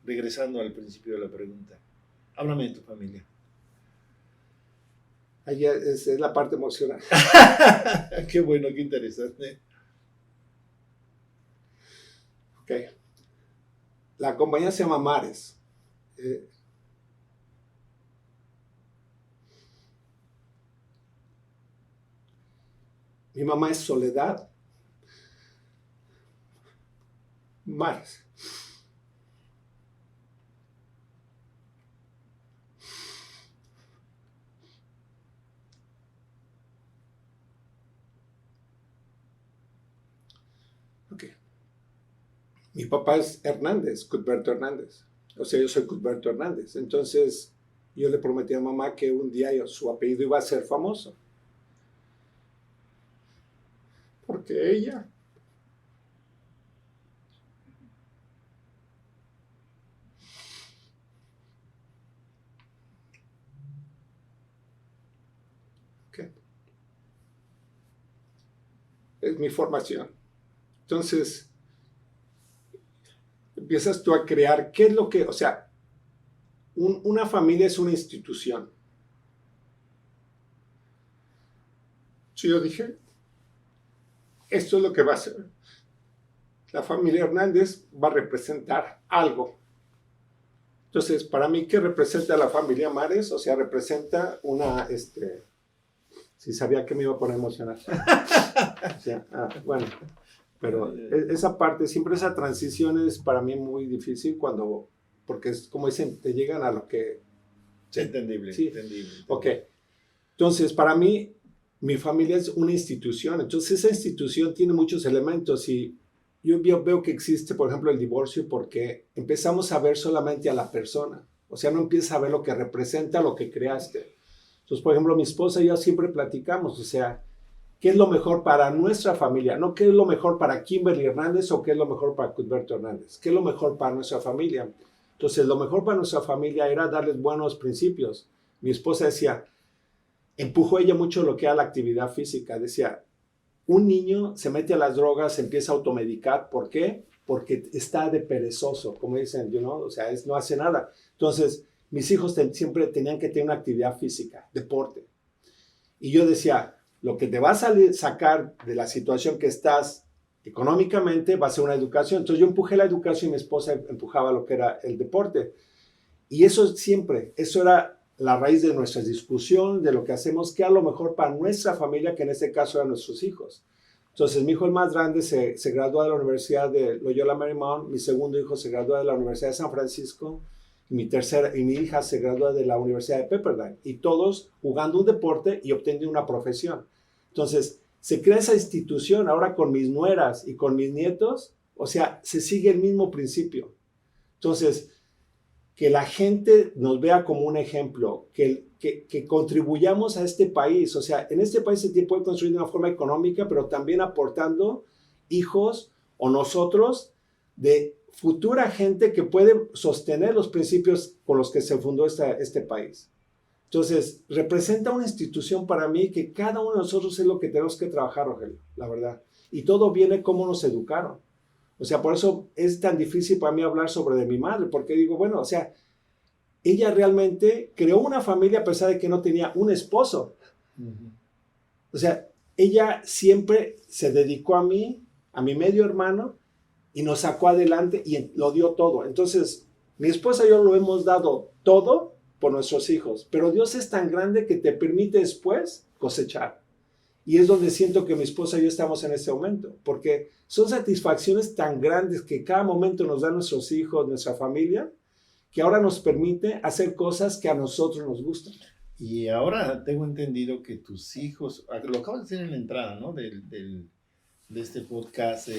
regresando al principio de la pregunta, háblame de tu familia. Ahí es la parte emocional. Qué bueno, qué interesante. Ok. La compañía se llama Mares. Mi mamá es Soledad Mares. Ok. Mi papá es Hernández, Cuthberto Hernández. O sea, yo soy Cuthberto Hernández. Entonces, yo le prometí a mamá que un día su apellido iba a ser famoso. Porque ella es mi formación. Entonces, empiezas tú a crear qué es lo que, o sea, una familia es una institución. Si yo dije, esto es lo que va a ser. La familia Hernández va a representar algo. Entonces, para mí, ¿qué representa la familia Mares? O sea, representa una, si sabía que me iba a poner emocional. O sea, bueno, pero esa parte, siempre esa transición es para mí muy difícil porque es como dicen, te llegan a lo que... Sí, entendible, sí. Entendible. Ok, entonces para mí, mi familia es una institución, entonces esa institución tiene muchos elementos y yo veo que existe, por ejemplo, el divorcio porque empezamos a ver solamente a la persona, o sea, no empiezas a ver lo que representa lo que creaste. Entonces, por ejemplo, mi esposa y yo siempre platicamos, o sea, ¿qué es lo mejor para nuestra familia? No qué es lo mejor para Kimberly Hernández o qué es lo mejor para Cuthberto Hernández. ¿Qué es lo mejor para nuestra familia? Entonces, lo mejor para nuestra familia era darles buenos principios. Mi esposa decía, empujó ella mucho lo que era la actividad física. Decía, un niño se mete a las drogas, se empieza a automedicar. ¿Por qué? Porque está de perezoso, como dicen, o sea, no hace nada. Entonces, mis hijos siempre tenían que tener una actividad física, deporte. Y yo decía, lo que te va a sacar de la situación que estás económicamente va a ser una educación. Entonces yo empujé la educación y mi esposa empujaba lo que era el deporte. Y eso era la raíz de nuestra discusión, de lo que hacemos, que a lo mejor para nuestra familia, que en este caso eran nuestros hijos. Entonces mi hijo el más grande se graduó de la Universidad de Loyola Marymount, mi segundo hijo se graduó de la Universidad de San Francisco, y mi hija se graduó de la Universidad de Pepperdine, y todos jugando un deporte y obteniendo una profesión. Entonces, se crea esa institución ahora con mis nueras y con mis nietos, o sea, se sigue el mismo principio. Entonces, que la gente nos vea como un ejemplo, que contribuyamos a este país, o sea, en este país se puede construir de una forma económica, pero también aportando hijos o nosotros de futura gente que puede sostener los principios con los que se fundó este país. Entonces, representa una institución para mí que cada uno de nosotros es lo que tenemos que trabajar, Rogelio, la verdad. Y todo viene cómo nos educaron. O sea, por eso es tan difícil para mí hablar sobre de mi madre, porque digo, bueno, o sea, ella realmente creó una familia a pesar de que no tenía un esposo. O sea, ella siempre se dedicó a mí, a mi medio hermano, y nos sacó adelante y lo dio todo. Entonces, mi esposa y yo lo hemos dado todo por nuestros hijos, pero Dios es tan grande que te permite después cosechar. Y es donde siento que mi esposa y yo estamos en este momento, porque son satisfacciones tan grandes que cada momento nos dan nuestros hijos, nuestra familia, que ahora nos permite hacer cosas que a nosotros nos gustan. Y ahora tengo entendido que tus hijos, lo acabas de decir en la entrada, ¿no? De este podcast,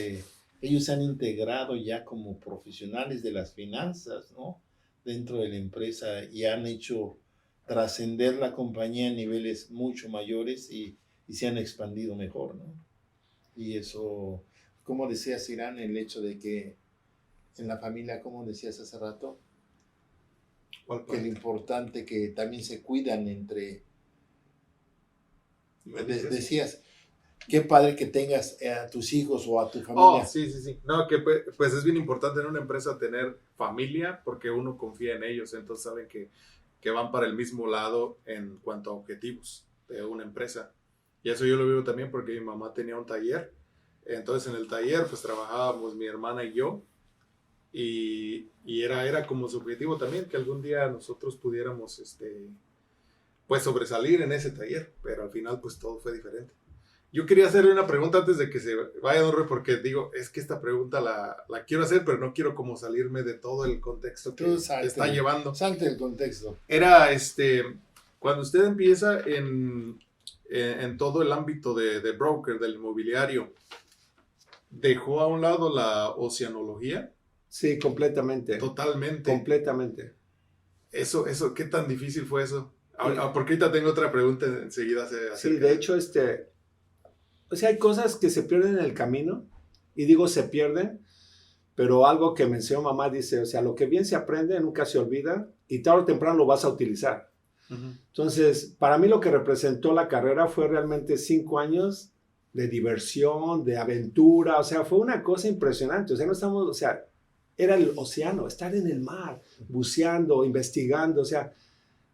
ellos se han integrado ya como profesionales de las finanzas, ¿no? Dentro de la empresa y han hecho trascender la compañía a niveles mucho mayores y se han expandido mejor, ¿no? Y eso, como decías, Irán, el hecho de que en la familia, como decías hace rato, que lo importante que también se cuidan entre... Decías, qué padre que tengas a tus hijos o a tu familia. Oh, sí. No, que pues es bien importante en una empresa tener familia porque uno confía en ellos, entonces saben que van para el mismo lado en cuanto a objetivos de una empresa. Y eso yo lo vivo también porque mi mamá tenía un taller. Entonces en el taller pues trabajábamos mi hermana y yo. Y era como su objetivo también que algún día nosotros pudiéramos pues sobresalir en ese taller. Pero al final pues todo fue diferente. Yo quería hacerle una pregunta antes de que se vaya, don Roy, porque digo, es que esta pregunta la quiero hacer, pero no quiero como salirme de todo el contexto que está llevando. Salte el contexto. Era cuando usted empieza en todo el ámbito de broker, del inmobiliario, ¿dejó a un lado la oceanología? Sí, completamente. Totalmente. Completamente. Eso, ¿qué tan difícil fue eso? Porque ahorita tengo otra pregunta enseguida. Sí, de hecho, o sea, hay cosas que se pierden en el camino, y digo se pierden, pero algo que mencionó mamá dice, o sea, lo que bien se aprende nunca se olvida, y tarde o temprano lo vas a utilizar. Uh-huh. Entonces, para mí lo que representó la carrera fue realmente 5 años de diversión, de aventura, o sea, fue una cosa impresionante, o sea, era el océano, estar en el mar, buceando, investigando, o sea,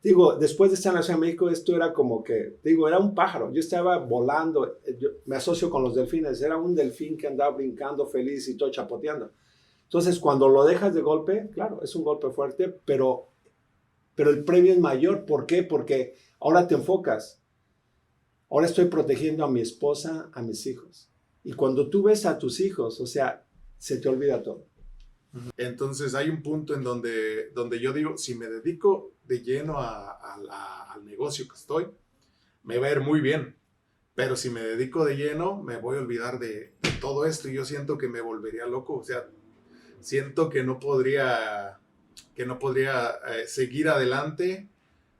digo, después de estar en la Ciudad de México, esto era como que, digo, era un pájaro. Yo estaba volando, yo me asocio con los delfines, era un delfín que andaba brincando feliz y todo chapoteando. Entonces, cuando lo dejas de golpe, claro, es un golpe fuerte, pero el premio es mayor. ¿Por qué? Porque ahora te enfocas. Ahora estoy protegiendo a mi esposa, a mis hijos. Y cuando tú ves a tus hijos, o sea, se te olvida todo. Entonces hay un punto en donde yo digo, si me dedico de lleno al negocio que estoy, me va a ir muy bien. Pero si me dedico de lleno, me voy a olvidar de todo esto y yo siento que me volvería loco. O sea, siento que no podría seguir adelante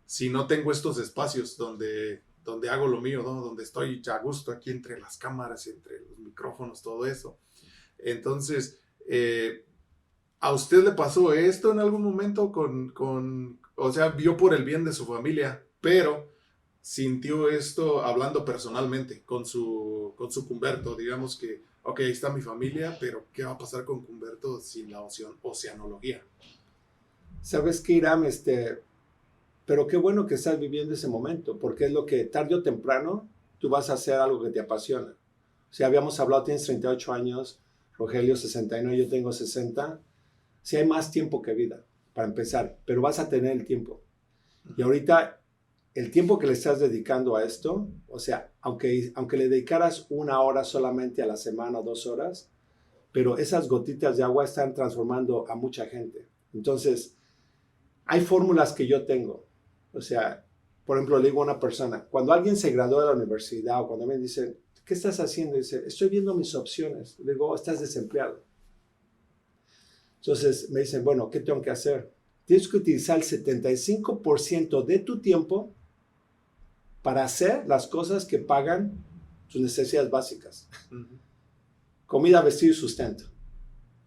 si no tengo estos espacios donde hago lo mío, ¿no? Donde estoy a gusto aquí entre las cámaras, entre los micrófonos, todo eso. Entonces, ¿a usted le pasó esto en algún momento o sea, vio por el bien de su familia, pero sintió esto hablando personalmente con su Cumberto? Digamos que, ok, ahí está mi familia, pero ¿qué va a pasar con Cumberto sin la oceanología? ¿Sabes qué, Iram? Pero qué bueno que estás viviendo ese momento, porque es lo que tarde o temprano tú vas a hacer algo que te apasiona. O sea, habíamos hablado, tienes 38 años, Rogelio 69, yo tengo 60. Sí hay más tiempo que vida, para empezar, pero vas a tener el tiempo. Y ahorita, el tiempo que le estás dedicando a esto, o sea, aunque le dedicaras 1 hora solamente a la semana, 2 horas, pero esas gotitas de agua están transformando a mucha gente. Entonces, hay fórmulas que yo tengo. O sea, por ejemplo, le digo a una persona, cuando alguien se graduó de la universidad o cuando me dicen, ¿qué estás haciendo? Dice, estoy viendo mis opciones. Le digo, estás desempleado. Entonces me dicen, bueno, ¿qué tengo que hacer? Tienes que utilizar el 75% de tu tiempo para hacer las cosas que pagan tus necesidades básicas. Uh-huh. Comida, vestido y sustento.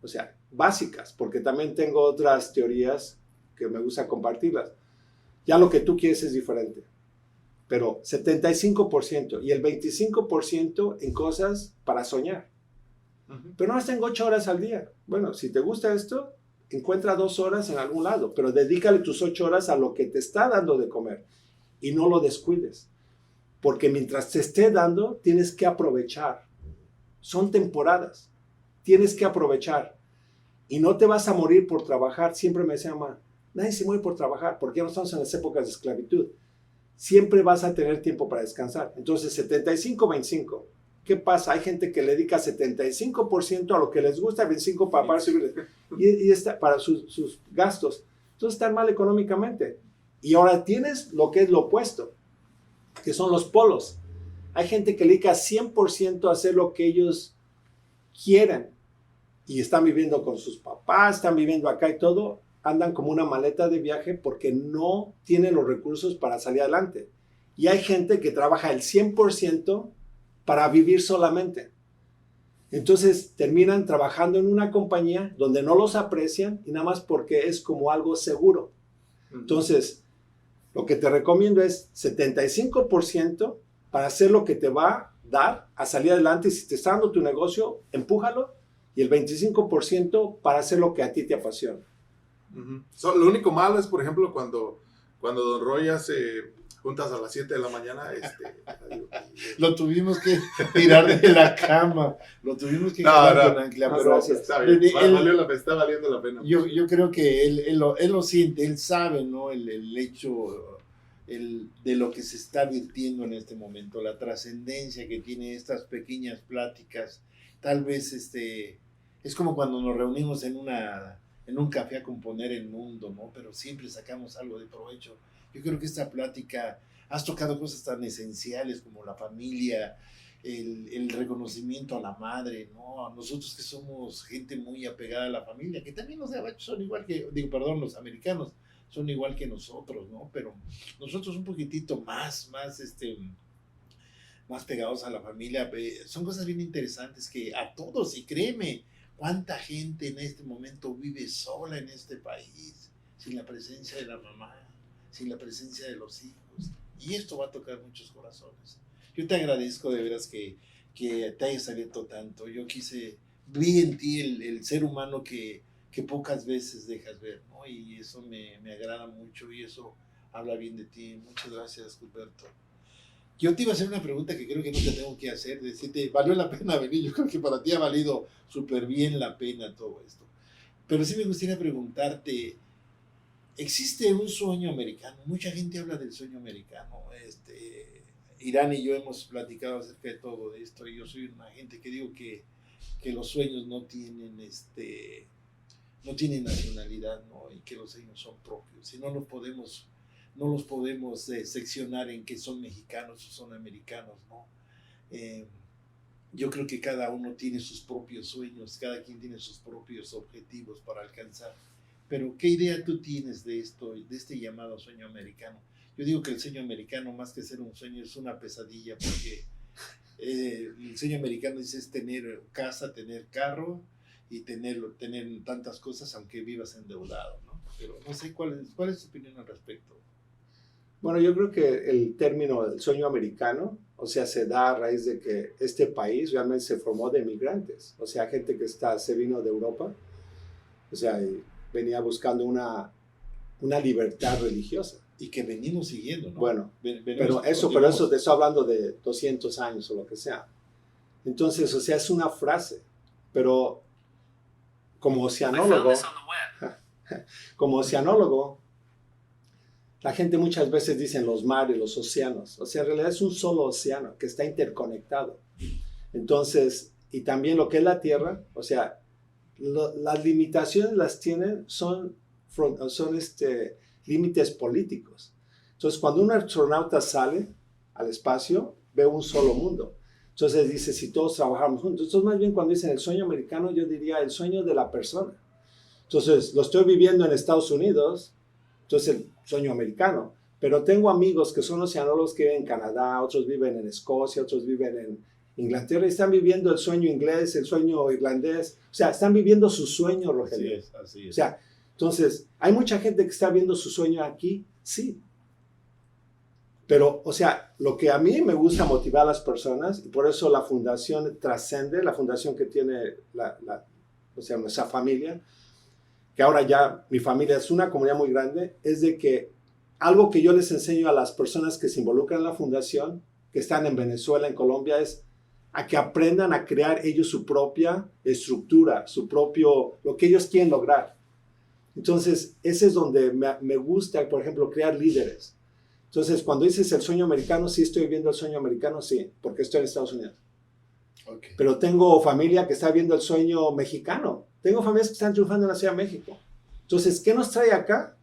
O sea, básicas, porque también tengo otras teorías que me gusta compartirlas. Ya lo que tú quieres es diferente. Pero 75% y el 25% en cosas para soñar. Uh-huh. Pero no más tengo 8 horas al día. Bueno, si te gusta esto, encuentra 2 horas en algún lado, pero dedícale tus 8 horas a lo que te está dando de comer y no lo descuides. Porque mientras te esté dando, tienes que aprovechar. Son temporadas. Tienes que aprovechar. Y no te vas a morir por trabajar. Siempre me decía mamá, nadie se muere por trabajar, porque ya no estamos en las épocas de esclavitud. Siempre vas a tener tiempo para descansar. Entonces, 75-25. ¿Qué pasa? Hay gente que le dedica 75% a lo que les gusta, 25% para pagar para sus gastos. Entonces, están mal económicamente. Y ahora tienes lo que es lo opuesto, que son los polos. Hay gente que le dedica 100% a hacer lo que ellos quieren. Y están viviendo con sus papás, están viviendo acá y todo. Andan como una maleta de viaje porque no tienen los recursos para salir adelante. Y hay gente que trabaja el 100% para vivir solamente. Entonces terminan trabajando en una compañía donde no los aprecian y nada más porque es como algo seguro. Entonces, lo que te recomiendo es 75% para hacer lo que te va a dar a salir adelante. Si te está dando tu negocio, empújalo. Y el 25% para hacer lo que a ti te apasiona. Lo único malo es, por ejemplo, cuando Don Roy hace juntas a las 7 de la mañana. Lo tuvimos que tirar de la cama. Lo tuvimos que quitar con ancla. Pero está bien. Está valiendo la pena. Yo creo que él lo siente, él sabe, ¿no? El hecho de lo que se está virtiendo en este momento, la trascendencia que tiene estas pequeñas pláticas. Tal vez es como cuando nos reunimos en un café a componer el mundo, ¿no? Pero siempre sacamos algo de provecho. Yo creo que esta plática, has tocado cosas tan esenciales como la familia, el reconocimiento a la madre, ¿no? A nosotros que somos gente muy apegada a la familia, que también los gabachos son igual que, los americanos son igual que nosotros, ¿no? Pero nosotros un poquitito más pegados a la familia. Son cosas bien interesantes que a todos, y créeme, cuánta gente en este momento vive sola en este país, sin la presencia de la mamá, sin la presencia de los hijos, y esto va a tocar muchos corazones. Yo te agradezco de veras que te hayas abierto tanto. Yo vi en ti el ser humano que pocas veces dejas ver, ¿no? Y eso me agrada mucho, y eso habla bien de ti. Muchas gracias, Gilberto. Yo te iba a hacer una pregunta que creo que no te tengo que hacer, decirte, ¿valió la pena venir? Yo creo que para ti ha valido súper bien la pena todo esto. Pero sí me gustaría preguntarte, ¿existe un sueño americano? Mucha gente habla del sueño americano. Irán y yo hemos platicado acerca de todo esto, y yo soy una gente que digo que los sueños no tienen nacionalidad, ¿no? Y que los sueños son propios, y no los podemos seccionar en que son mexicanos o son americanos, ¿no? Yo creo que cada uno tiene sus propios sueños, cada quien tiene sus propios objetivos para alcanzar. Pero, ¿qué idea tú tienes de esto, de este llamado sueño americano? Yo digo que el sueño americano, más que ser un sueño, es una pesadilla, porque el sueño americano es tener casa, tener carro y tener tantas cosas, aunque vivas endeudado, ¿no? Pero no sé, ¿cuál es tu opinión al respecto? Bueno, yo creo que el término del sueño americano, o sea, se da a raíz de que este país realmente se formó de migrantes. O sea, gente que se vino de Europa, o sea, venía buscando una libertad religiosa. Y que venimos siguiendo, ¿no? Bueno, pero eso te estoy hablando de 200 años o lo que sea. Entonces, o sea, es una frase, pero como oceanólogo, la gente muchas veces dice los mares, los océanos. O sea, en realidad es un solo océano que está interconectado. Entonces, y también lo que es la Tierra, o sea, las limitaciones las tienen, son límites políticos. Entonces, cuando un astronauta sale al espacio, ve un solo mundo. Entonces dice, si todos trabajamos juntos. Entonces, más bien cuando dicen el sueño americano, yo diría el sueño de la persona. Entonces, lo estoy viviendo en Estados Unidos, entonces el sueño americano. Pero tengo amigos que son oceanólogos que viven en Canadá, otros viven en Escocia, otros viven en Inglaterra y están viviendo el sueño inglés, el sueño irlandés. O sea, están viviendo su sueño, Rogelio. Así es. O sea, entonces, ¿hay mucha gente que está viendo su sueño aquí? Sí. Pero, o sea, lo que a mí me gusta motivar a las personas, y por eso la fundación trascende, la fundación que tiene nuestra familia, que ahora ya mi familia es una comunidad muy grande, es de que algo que yo les enseño a las personas que se involucran en la fundación, que están en Venezuela, en Colombia, es a que aprendan a crear ellos su propia estructura, lo que ellos quieren lograr. Entonces, ese es donde me gusta, por ejemplo, crear líderes. Entonces, cuando dices el sueño americano, sí estoy viendo el sueño americano, sí, porque estoy en Estados Unidos. Okay. Pero tengo familia que está viendo el sueño mexicano. Tengo familias que están triunfando en la Ciudad de México. Entonces, ¿qué nos trae acá?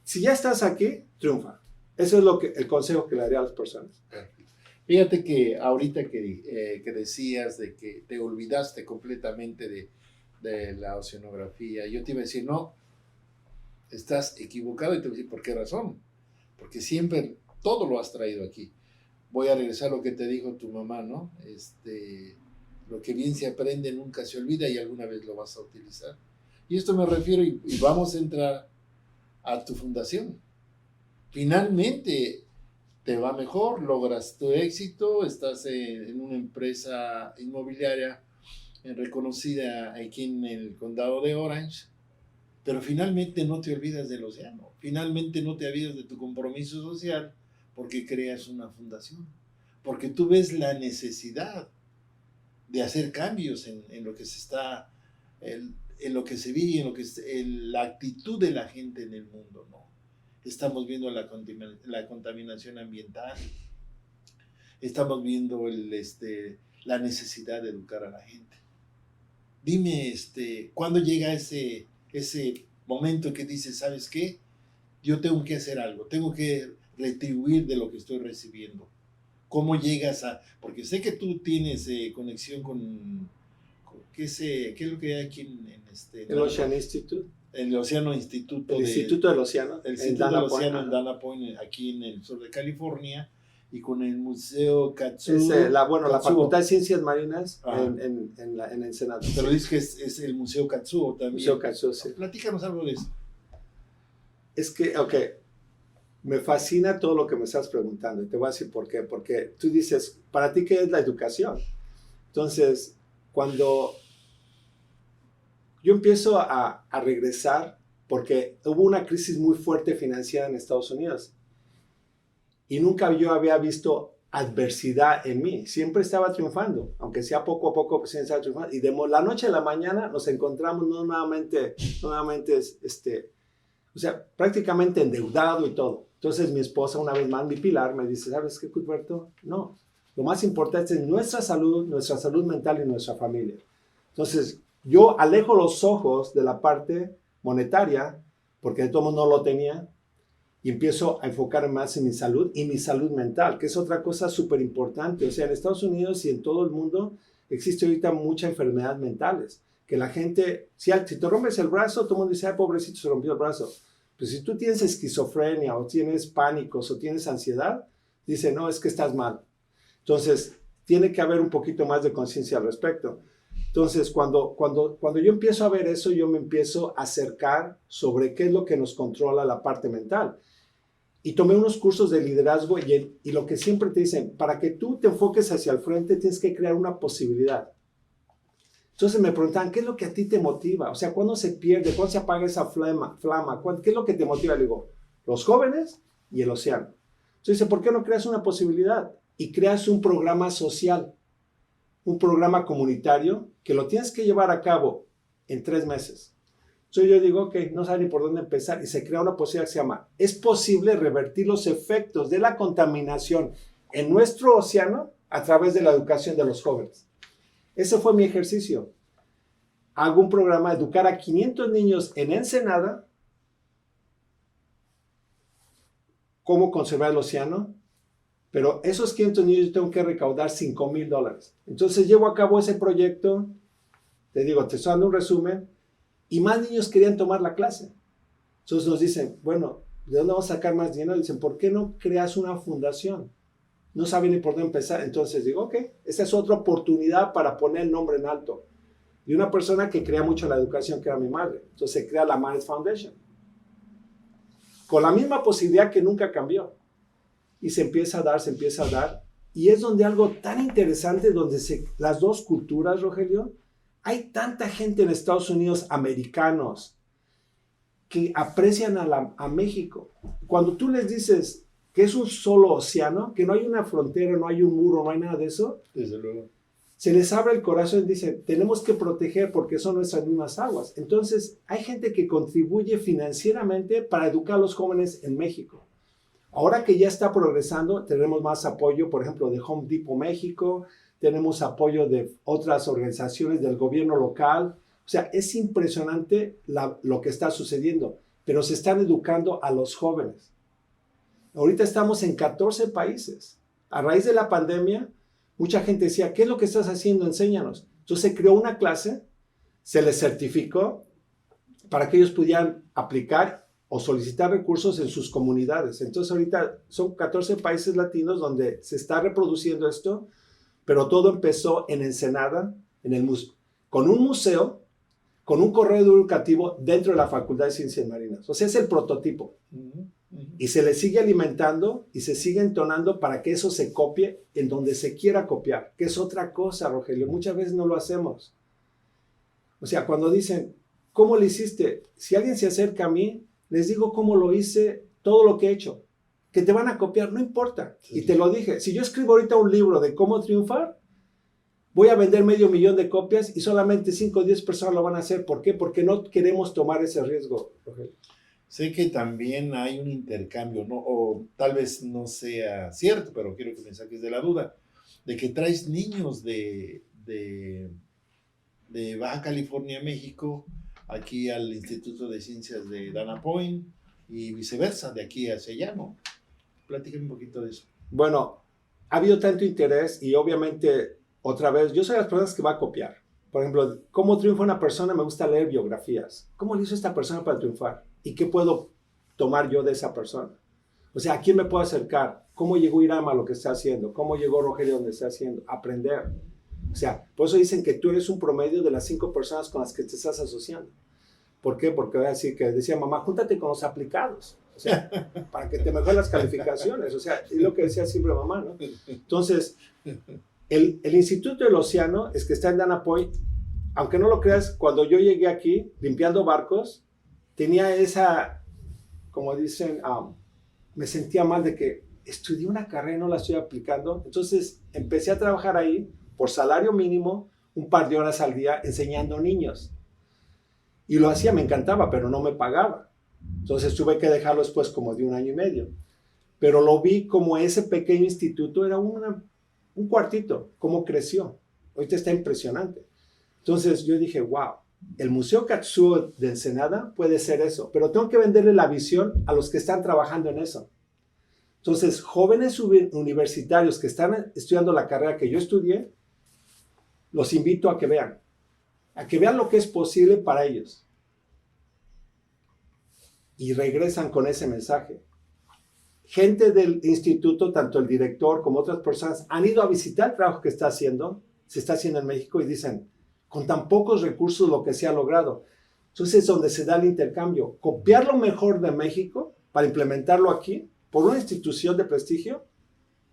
Si ya estás aquí, triunfa. Eso es el consejo que le daría a las personas. Fíjate que ahorita que decías de que te olvidaste completamente de la oceanografía, yo te iba a decir, no, estás equivocado, y te voy a decir, ¿por qué razón? Porque siempre todo lo has traído aquí. Voy a regresar a lo que te dijo tu mamá, ¿no? Lo que bien se aprende nunca se olvida y alguna vez lo vas a utilizar. Y esto me refiero, y vamos a entrar a tu fundación. Finalmente te va mejor, logras tu éxito, estás en una empresa inmobiliaria reconocida aquí en el condado de Orange, pero finalmente no te olvidas del océano, finalmente no te olvidas de tu compromiso social porque creas una fundación, porque tú ves la necesidad de hacer cambios en lo que se está, en lo que se vive, en la actitud de la gente en el mundo, ¿no? Estamos viendo la contaminación ambiental, estamos viendo la necesidad de educar a la gente. Dime, ¿cuándo llega ese momento que dices, ¿sabes qué? Yo tengo que hacer algo, tengo que retribuir de lo que estoy recibiendo. ¿Cómo llegas a...? Porque sé que tú tienes conexión con ¿qué es lo que hay aquí en el Ocean Institute. El Océano Instituto. El Instituto del Océano. El Instituto del Océano en Dana Point, aquí en el sur de California, y con el Museo Katsuo. La Facultad de Ciencias Marinas en Ensenada. Pero dices que es el Museo Katsuo también. Museo Katsuo, sí. Platícanos algo de eso. Es que, me fascina todo lo que me estás preguntando, y te voy a decir por qué. Porque tú dices, ¿para ti qué es la educación? Entonces, cuando yo empiezo a regresar, porque hubo una crisis muy fuerte financiera en Estados Unidos, y nunca yo había visto adversidad en mí. Siempre estaba triunfando, aunque sea poco a poco, siempre estaba triunfando. Y de la noche a la mañana nos encontramos nuevamente, prácticamente endeudado y todo. Entonces mi esposa, una vez más, mi pilar, me dice, ¿sabes qué, Cuthberto? No, lo más importante es nuestra salud mental y nuestra familia. Entonces yo alejo los ojos de la parte monetaria, porque de todo mundo no lo tenía, y empiezo a enfocar más en mi salud y mi salud mental, que es otra cosa súper importante. O sea, en Estados Unidos y en todo el mundo existe ahorita muchas enfermedades mentales, que la gente, si te rompes el brazo, todo el mundo dice, ay, pobrecito, se rompió el brazo. Pero si tú tienes esquizofrenia o tienes pánicos o tienes ansiedad, dice, no, es que estás mal. Entonces, tiene que haber un poquito más de conciencia al respecto. Entonces, cuando yo empiezo a ver eso, yo me empiezo a acercar sobre qué es lo que nos controla la parte mental. Y tomé unos cursos de liderazgo y lo que siempre te dicen, para que tú te enfoques hacia el frente, tienes que crear una posibilidad. Entonces me preguntan, ¿qué es lo que a ti te motiva? O sea, ¿cuándo se pierde? ¿Cuándo se apaga esa flama? ¿Qué es lo que te motiva? Le digo, los jóvenes y el océano. Entonces dice, ¿por qué no creas una posibilidad? Y creas un programa social, un programa comunitario que lo tienes que llevar a cabo en 3 meses. Entonces yo digo, ok, no sabe ni por dónde empezar, y se crea una posibilidad que se llama, ¿es posible revertir los efectos de la contaminación en nuestro océano a través de la educación de los jóvenes? Ese fue mi ejercicio. Hago un programa de educar a 500 niños en Ensenada, cómo conservar el océano, pero esos 500 niños yo tengo que recaudar $5,000. Entonces llevo a cabo ese proyecto, te digo, te estoy dando un resumen, y más niños querían tomar la clase. Entonces nos dicen, bueno, ¿de dónde vamos a sacar más dinero? Dicen, ¿por qué no creas una fundación? No saben ni por dónde empezar. Entonces digo, ok, esta es otra oportunidad para poner el nombre en alto. Y una persona que crea mucho la educación, que era mi madre. Entonces se crea la Mares Foundation. Con la misma posibilidad que nunca cambió. Y se empieza a dar. Y es donde algo tan interesante, donde las dos culturas, Rogelio, hay tanta gente en Estados Unidos, americanos, que aprecian a México. Cuando tú les dices que es un solo océano, que no hay una frontera, no hay un muro, no hay nada de eso, Desde luego. se les abre el corazón y dicen, tenemos que proteger porque son nuestras mismas aguas. Entonces, hay gente que contribuye financieramente para educar a los jóvenes en México. Ahora que ya está progresando, tenemos más apoyo, por ejemplo, de Home Depot México, tenemos apoyo de otras organizaciones del gobierno local. O sea, es impresionante lo que está sucediendo, pero se están educando a los jóvenes. Ahorita estamos en 14 países. A raíz de la pandemia, mucha gente decía, ¿qué es lo que estás haciendo? Enséñanos. Entonces se creó una clase, se les certificó para que ellos pudieran aplicar o solicitar recursos en sus comunidades. Entonces ahorita son 14 países latinos donde se está reproduciendo esto, pero todo empezó en Ensenada, con un museo, con un corredor educativo dentro de la Facultad de Ciencias Marinas. O sea, es el prototipo. Y se le sigue alimentando y se sigue entonando para que eso se copie en donde se quiera copiar, que es otra cosa, Rogelio. Muchas veces no lo hacemos. O sea, cuando dicen, ¿cómo lo hiciste? Si alguien se acerca a mí, les digo cómo lo hice, todo lo que he hecho. Que te van a copiar, no importa. Sí. Y te lo dije, si yo escribo ahorita un libro de cómo triunfar, voy a vender 500,000 de copias y solamente 5 o 10 personas lo van a hacer. ¿Por qué? Porque no queremos tomar ese riesgo, Rogelio. Sé que también hay un intercambio, ¿no? O tal vez no sea cierto, pero quiero que me saques de la duda, de que traes niños de Baja California, México, aquí al Instituto de Ciencias de Dana Point y viceversa, de aquí hacia allá, ¿no? Platícame un poquito de eso. Bueno, ha habido tanto interés y obviamente, otra vez, yo soy de las personas que va a copiar. Por ejemplo, ¿cómo triunfa una persona? Me gusta leer biografías. ¿Cómo le hizo esta persona para triunfar? ¿Y qué puedo tomar yo de esa persona? O sea, ¿a quién me puedo acercar? ¿Cómo llegó Hiram a lo que está haciendo? ¿Cómo llegó Rogelio a donde está haciendo? Aprender. O sea, por eso dicen que tú eres un promedio de las 5 personas con las que te estás asociando. ¿Por qué? Porque voy a decir que decía mamá, júntate con los aplicados. O sea, para que te mejoren las calificaciones. O sea, es lo que decía siempre mamá, ¿no? Entonces, el Instituto del Océano es que está en Dana Point. Aunque no lo creas, cuando yo llegué aquí, limpiando barcos, tenía esa, como dicen, me sentía mal de que estudié una carrera y no la estoy aplicando. Entonces empecé a trabajar ahí por salario mínimo, un par de horas al día enseñando niños. Y lo hacía, me encantaba, pero no me pagaba. Entonces tuve que dejarlo después como de 1 año y medio. Pero lo vi como ese pequeño instituto era un cuartito, cómo creció. Ahorita está impresionante. Entonces yo dije, wow. El Museo Katsuo de Ensenada puede ser eso, pero tengo que venderle la visión a los que están trabajando en eso. Entonces, jóvenes universitarios que están estudiando la carrera que yo estudié, los invito a que vean lo que es posible para ellos. Y regresan con ese mensaje. Gente del instituto, tanto el director como otras personas, han ido a visitar el trabajo que se está haciendo en México y dicen, con tan pocos recursos lo que se ha logrado. Entonces es donde se da el intercambio. Copiar lo mejor de México para implementarlo aquí por una institución de prestigio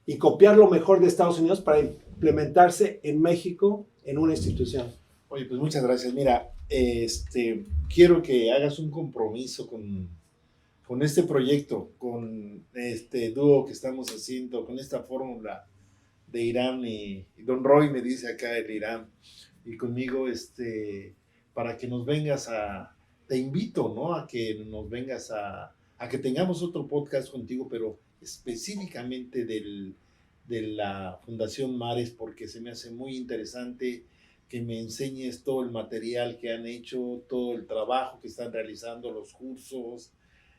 y copiar lo mejor de Estados Unidos para implementarse en México en una institución. Oye, pues muchas gracias. Mira, quiero que hagas un compromiso con este proyecto, con este dúo que estamos haciendo, con esta fórmula de Hiram y Don Roy, me dice acá el Hiram, y conmigo, para que nos vengas te invito, ¿no? A que nos vengas a que tengamos otro podcast contigo, pero específicamente de la Fundación Mares, porque se me hace muy interesante que me enseñes todo el material que han hecho, todo el trabajo que están realizando, los cursos,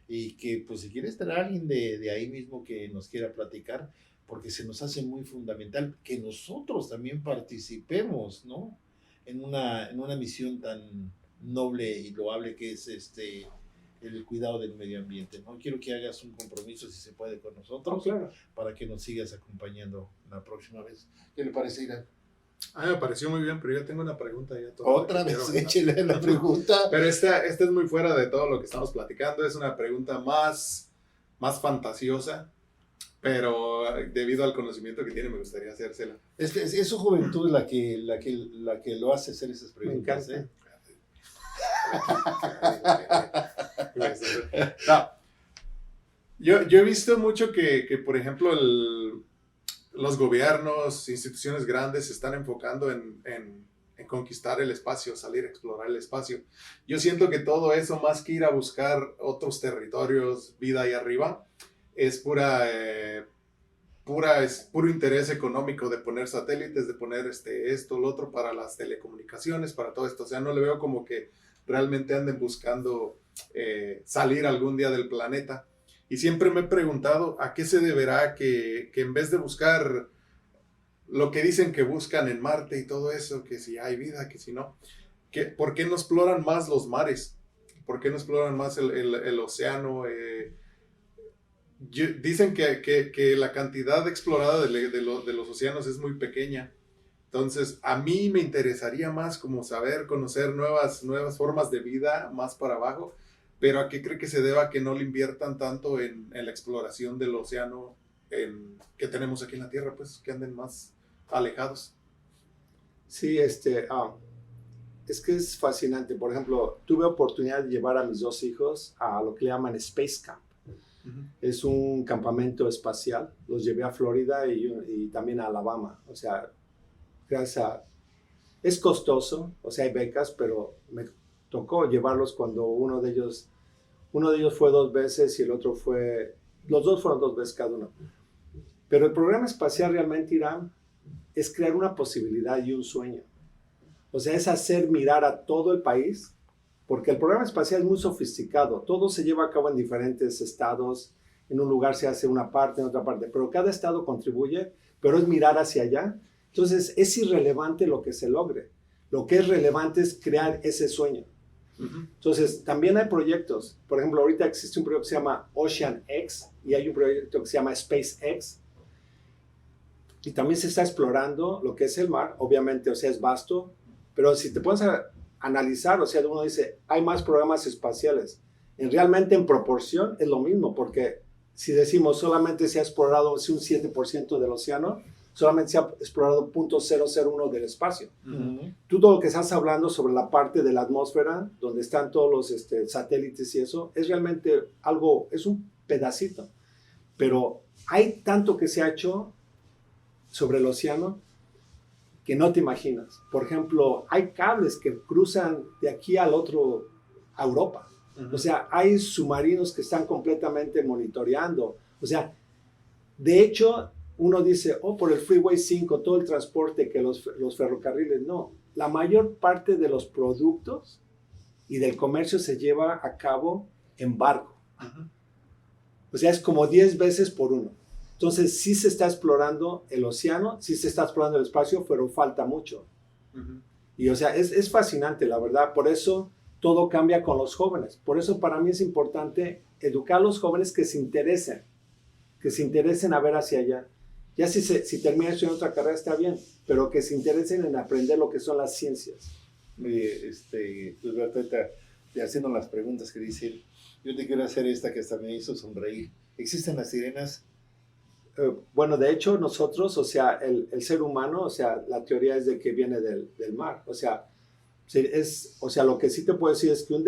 y que, pues, si quieres tener a alguien de ahí mismo que nos quiera platicar, porque se nos hace muy fundamental que nosotros también participemos, ¿no? En una misión tan noble y loable que es el cuidado del medio ambiente, ¿no? Quiero que hagas un compromiso, si se puede, con nosotros, claro, para que nos sigas acompañando la próxima vez. ¿Qué le parece, Hiram? Me pareció muy bien, pero yo tengo una pregunta ya. Otra vez, échale la pregunta. Pero esta es muy fuera de todo lo que estamos platicando, es una pregunta más fantasiosa, pero debido al conocimiento que tiene me gustaría hacérsela. Es su juventud la que lo hace hacer esas preguntas. Me encanta. No, yo he visto mucho que por ejemplo, los gobiernos, instituciones grandes se están enfocando en conquistar el espacio, salir a explorar el espacio. Yo siento que todo eso, más que ir a buscar otros territorios, vida ahí arriba, es es puro interés económico de poner satélites, de poner esto, lo otro para las telecomunicaciones, para todo esto. O sea, no le veo como que realmente anden buscando salir algún día del planeta. Y siempre me he preguntado a qué se deberá que en vez de buscar lo que dicen que buscan en Marte y todo eso, que si hay vida, que si no, ¿por qué no exploran más los mares? ¿Por qué no exploran más el océano? Dicen que la cantidad explorada de los océanos es muy pequeña. Entonces, a mí me interesaría más como saber, conocer nuevas formas de vida más para abajo, pero ¿a qué cree que se deba que no le inviertan tanto en la exploración del océano que tenemos aquí en la Tierra, pues que anden más alejados? Sí, es que es fascinante. Por ejemplo, tuve oportunidad de llevar a mis dos hijos a lo que le llaman Space Camp. Es un campamento espacial. Los llevé a Florida y también a Alabama. O sea, es costoso, o sea, hay becas, pero me tocó llevarlos cuando uno de ellos fue 2 veces y el otro los dos fueron 2 veces cada uno. Pero el programa espacial realmente, Irán, es crear una posibilidad y un sueño. O sea, es hacer mirar a todo el país, porque el programa espacial es muy sofisticado. Todo se lleva a cabo en diferentes estados. En un lugar se hace una parte, en otra parte, pero cada estado contribuye, pero es mirar hacia allá. Entonces, es irrelevante lo que se logre. Lo que es relevante es crear ese sueño. Entonces, también hay proyectos. Por ejemplo, ahorita existe un proyecto que se llama Ocean X y hay un proyecto que se llama SpaceX. Y también se está explorando lo que es el mar. Obviamente, o sea, es vasto. Pero si te pones a analizar, o sea, uno dice, hay más programas espaciales. Realmente, en proporción, es lo mismo. Porque si decimos solamente se ha explorado un 7% del océano, solamente se ha explorado 0.001 del espacio. Tú todo lo que estás hablando sobre la parte de la atmósfera, donde están todos los satélites y eso, es realmente algo, es un pedacito. Pero hay tanto que se ha hecho sobre el océano que no te imaginas. Por ejemplo, hay cables que cruzan de aquí al otro, a Europa. O sea, hay submarinos que están completamente monitoreando. O sea, de hecho, uno dice, por el Freeway 5, todo el transporte, que los ferrocarriles, no. La mayor parte de los productos y del comercio se lleva a cabo en barco. O sea, es como 10 veces por uno. Entonces, sí se está explorando el océano, sí se está explorando el espacio, pero falta mucho. Y, o sea, es fascinante, la verdad. Por eso todo cambia con los jóvenes. Por eso para mí es importante educar a los jóvenes que se interesen a ver hacia allá. Ya si terminan estudiando otra carrera está bien, pero que se interesen en aprender lo que son las ciencias. Alberto, haciendo las preguntas que dicen, yo te quiero hacer esta que hasta me hizo sonreír. ¿Existen las sirenas? Bueno, de hecho nosotros, o sea, el ser humano, o sea, la teoría es de que viene del mar. O sea, lo que sí te puedo decir es que un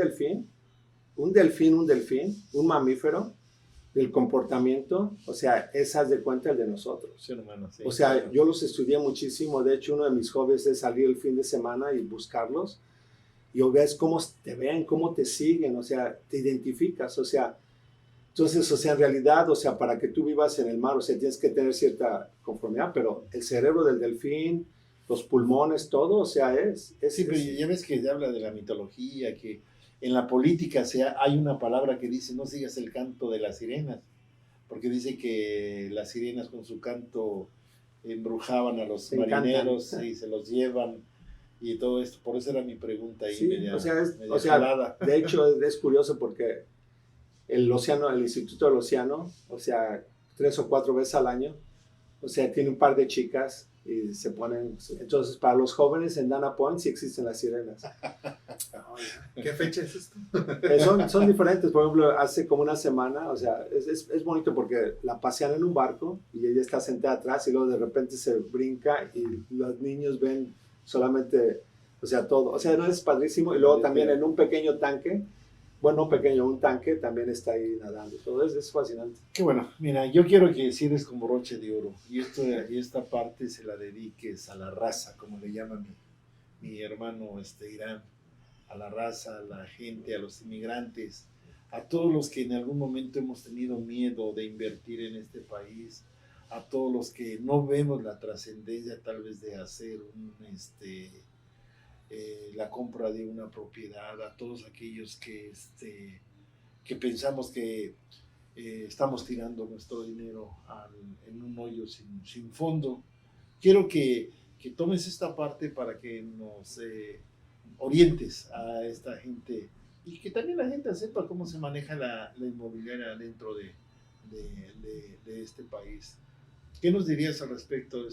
mamífero, el comportamiento, o sea, haz de cuenta el de nosotros. Sí, hermano, sí, o sea, claro. Yo los estudié muchísimo. De hecho, uno de mis hobbies es salir el fin de semana y buscarlos. Y ves cómo te ven, cómo te siguen, o sea, te identificas, o sea. Entonces, o sea, en realidad, o sea, para que tú vivas en el mar, o sea, tienes que tener cierta conformidad, pero el cerebro del delfín, los pulmones, todo, o sea, Sí, pero ya ves que se habla de la mitología, que en la política hay una palabra que dice, no sigas el canto de las sirenas, porque dice que las sirenas con su canto embrujaban a los marineros y se los llevan y todo esto. Por eso era mi pregunta ahí, sí, media jalada. De hecho, es curioso porque el Instituto del Océano, o sea, 3 o 4 veces al año, o sea, tiene un par de chicas y se ponen. Entonces, para los jóvenes en Dana Point sí existen las sirenas. ¿Qué fecha es esto? Son diferentes. Por ejemplo, hace como una semana, o sea, es bonito porque la pasean en un barco y ella está sentada atrás y luego de repente se brinca y los niños ven solamente, o sea, todo. O sea, no es padrísimo. Y luego también en un pequeño tanque bueno, pequeño, un tanque también está ahí nadando. Todo eso es fascinante. Qué bueno, mira, yo quiero que cierres como broche de oro y esta parte se la dediques a la raza, como le llama mi hermano Irán, a la raza, a la gente, a los inmigrantes, a todos los que en algún momento hemos tenido miedo de invertir en este país, a todos los que no vemos la trascendencia tal vez de hacer la compra de una propiedad, a todos aquellos que pensamos que estamos tirando nuestro dinero en un hoyo sin fondo. Quiero que tomes esta parte para que nos orientes a esta gente y que también la gente sepa cómo se maneja la inmobiliaria dentro de este país. ¿Qué nos dirías al respecto,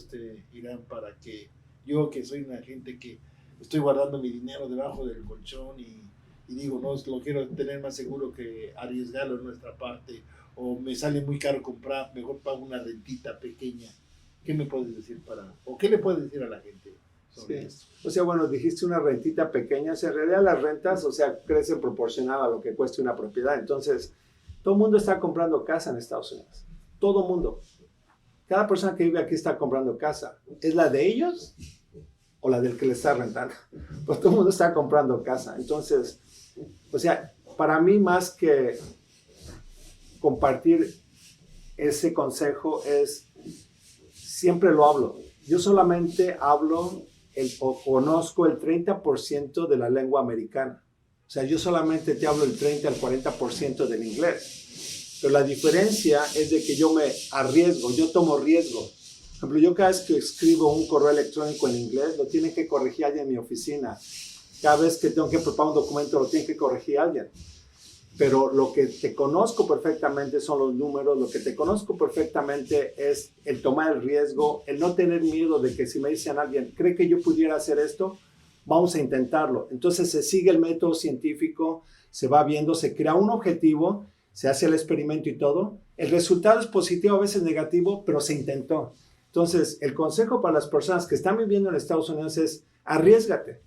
Irán, para que yo, que soy una gente que estoy guardando mi dinero debajo del colchón y digo, no, lo quiero tener más seguro que arriesgarlo en nuestra parte, o me sale muy caro comprar, mejor pago una rentita pequeña? ¿Qué me puedes decir o qué le puedes decir a la gente sobre esto? O sea, bueno, dijiste una rentita pequeña. O sea, en realidad las rentas, o sea, crecen proporcional a lo que cueste una propiedad. Entonces, todo el mundo está comprando casa en Estados Unidos. Todo el mundo. Cada persona que vive aquí está comprando casa. ¿Es la de ellos o la del que le está rentando? Pues todo el mundo está comprando casa. Entonces, o sea, para mí más que compartir ese consejo siempre lo hablo. Yo solamente hablo o conozco el 30% de la lengua americana. O sea, yo solamente te hablo el 30 al 40% del inglés. Pero la diferencia es de que yo me arriesgo, yo tomo riesgo. Por ejemplo, yo cada vez que escribo un correo electrónico en inglés, lo tiene que corregir alguien en mi oficina. Cada vez que tengo que preparar un documento, lo tiene que corregir alguien. Pero lo que te conozco perfectamente son los números, lo que te conozco perfectamente es el tomar el riesgo, el no tener miedo de que si me dicen a alguien, ¿cree que yo pudiera hacer esto? Vamos a intentarlo. Entonces se sigue el método científico, se va viendo, se crea un objetivo, se hace el experimento y todo. El resultado es positivo, a veces negativo, pero se intentó. Entonces, el consejo para las personas que están viviendo en Estados Unidos es arriésgate.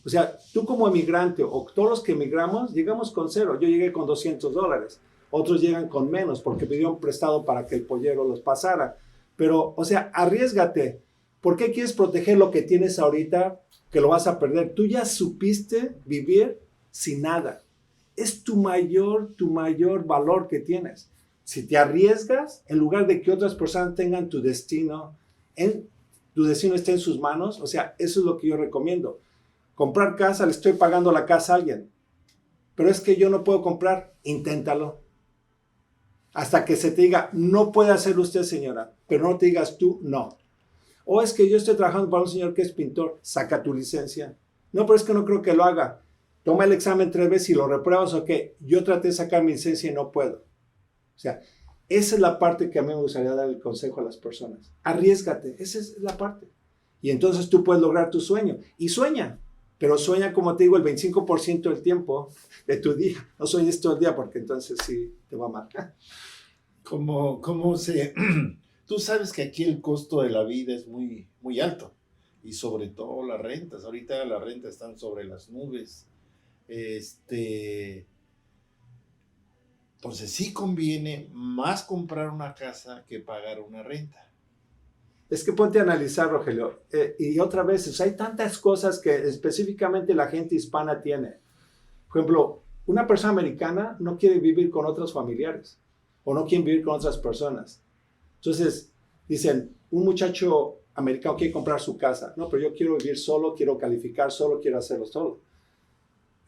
O sea, tú como emigrante o todos los que emigramos, llegamos con cero. Yo llegué con $200. Otros llegan con menos porque pidieron prestado para que el pollero los pasara. Pero, o sea, arriésgate. ¿Por qué quieres proteger lo que tienes ahorita que lo vas a perder? Tú ya supiste vivir sin nada. Es tu mayor valor que tienes. Si te arriesgas, en lugar de que otras personas tengan tu destino esté en sus manos, o sea, eso es lo que yo recomiendo. Comprar casa, le estoy pagando la casa a alguien. Pero es que yo no puedo comprar, inténtalo. Hasta que se te diga, no puede hacer usted, señora, pero no te digas tú, no. O es que yo estoy trabajando para un señor que es pintor, saca tu licencia. No, pero es que no creo que lo haga. Toma el examen 3 veces y lo repruebas o qué. Yo traté de sacar mi licencia y no puedo. O sea, esa es la parte que a mí me gustaría dar el consejo a las personas. Arriésgate, esa es la parte. Y entonces tú puedes lograr tu sueño. Y sueña, pero sueña, como te digo, el 25% del tiempo de tu día. No sueñes todo el día porque entonces sí te va mal. Tú sabes que aquí el costo de la vida es muy, muy alto. Y sobre todo las rentas. Ahorita las rentas están sobre las nubes. Entonces sí conviene más comprar una casa que pagar una renta. Es que ponte a analizar, Rogelio, y otra vez, o sea, hay tantas cosas que específicamente la gente hispana tiene. Por ejemplo, una persona americana no quiere vivir con otros familiares o no quiere vivir con otras personas. Entonces, dicen, un muchacho americano quiere comprar su casa. No, pero yo quiero vivir solo, quiero calificar solo, quiero hacerlo solo.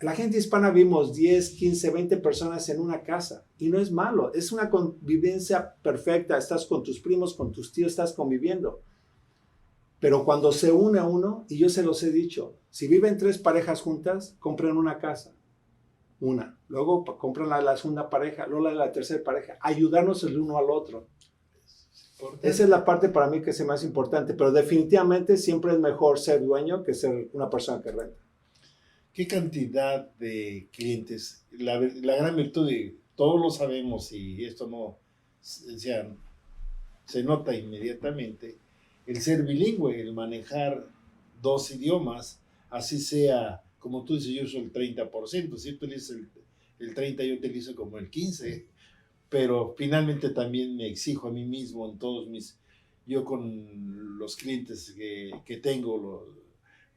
La gente hispana vimos 10, 15, 20 personas en una casa y no es malo, es una convivencia perfecta, estás con tus primos, con tus tíos, estás conviviendo. Pero cuando se une uno, y yo se los he dicho, si viven 3 parejas juntas, compren una casa, una. Luego compran la segunda pareja, luego la tercera pareja, ayudarnos el uno al otro. Esa es la parte para mí que es más importante, pero definitivamente siempre es mejor ser dueño que ser una persona que renta. ¿Qué cantidad de clientes? La gran virtud de, todos lo sabemos y esto no se nota inmediatamente, el ser bilingüe, el manejar 2 idiomas, así sea, como tú dices, yo uso el 30%, si tú utilizas el 30 yo utilizo como el 15, pero finalmente también me exijo a mí mismo en yo con los clientes que tengo,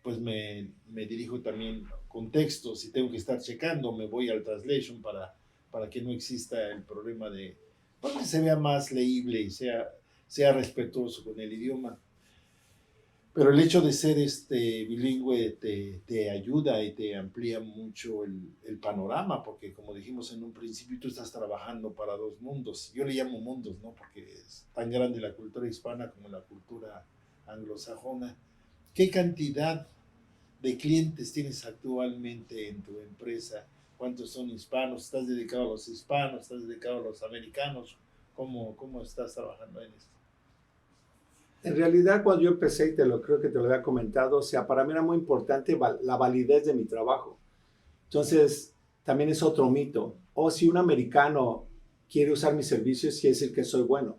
pues me dirijo también con textos y tengo que estar checando, me voy al translation para que no exista el problema para que se vea más leíble y sea respetuoso con el idioma. Pero el hecho de ser bilingüe te ayuda y te amplía mucho el panorama, porque como dijimos en un principio, tú estás trabajando para dos mundos. Yo le llamo mundos, ¿no? Porque es tan grande la cultura hispana como la cultura anglosajona. ¿Qué cantidad de clientes tienes actualmente en tu empresa? ¿Cuántos son hispanos? ¿Estás dedicado a los hispanos? ¿Estás dedicado a los americanos? ¿Cómo estás trabajando en esto? En realidad, cuando yo empecé, y creo que te lo había comentado, o sea, para mí era muy importante la validez de mi trabajo. Entonces, también es otro mito. O si un americano quiere usar mis servicios, quiere decir que soy bueno.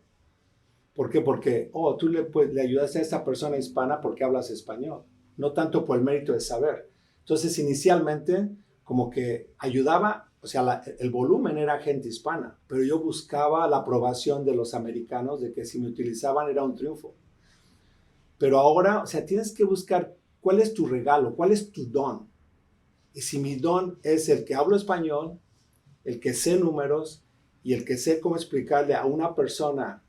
¿Por qué? Porque, tú le ayudaste a esta persona hispana porque hablas español. No tanto por el mérito de saber. Entonces, inicialmente, como que ayudaba, o sea, el volumen era gente hispana, pero yo buscaba la aprobación de los americanos de que si me utilizaban era un triunfo. Pero ahora, o sea, tienes que buscar cuál es tu regalo, cuál es tu don. Y si mi don es el que hablo español, el que sé números y el que sé cómo explicarle a una persona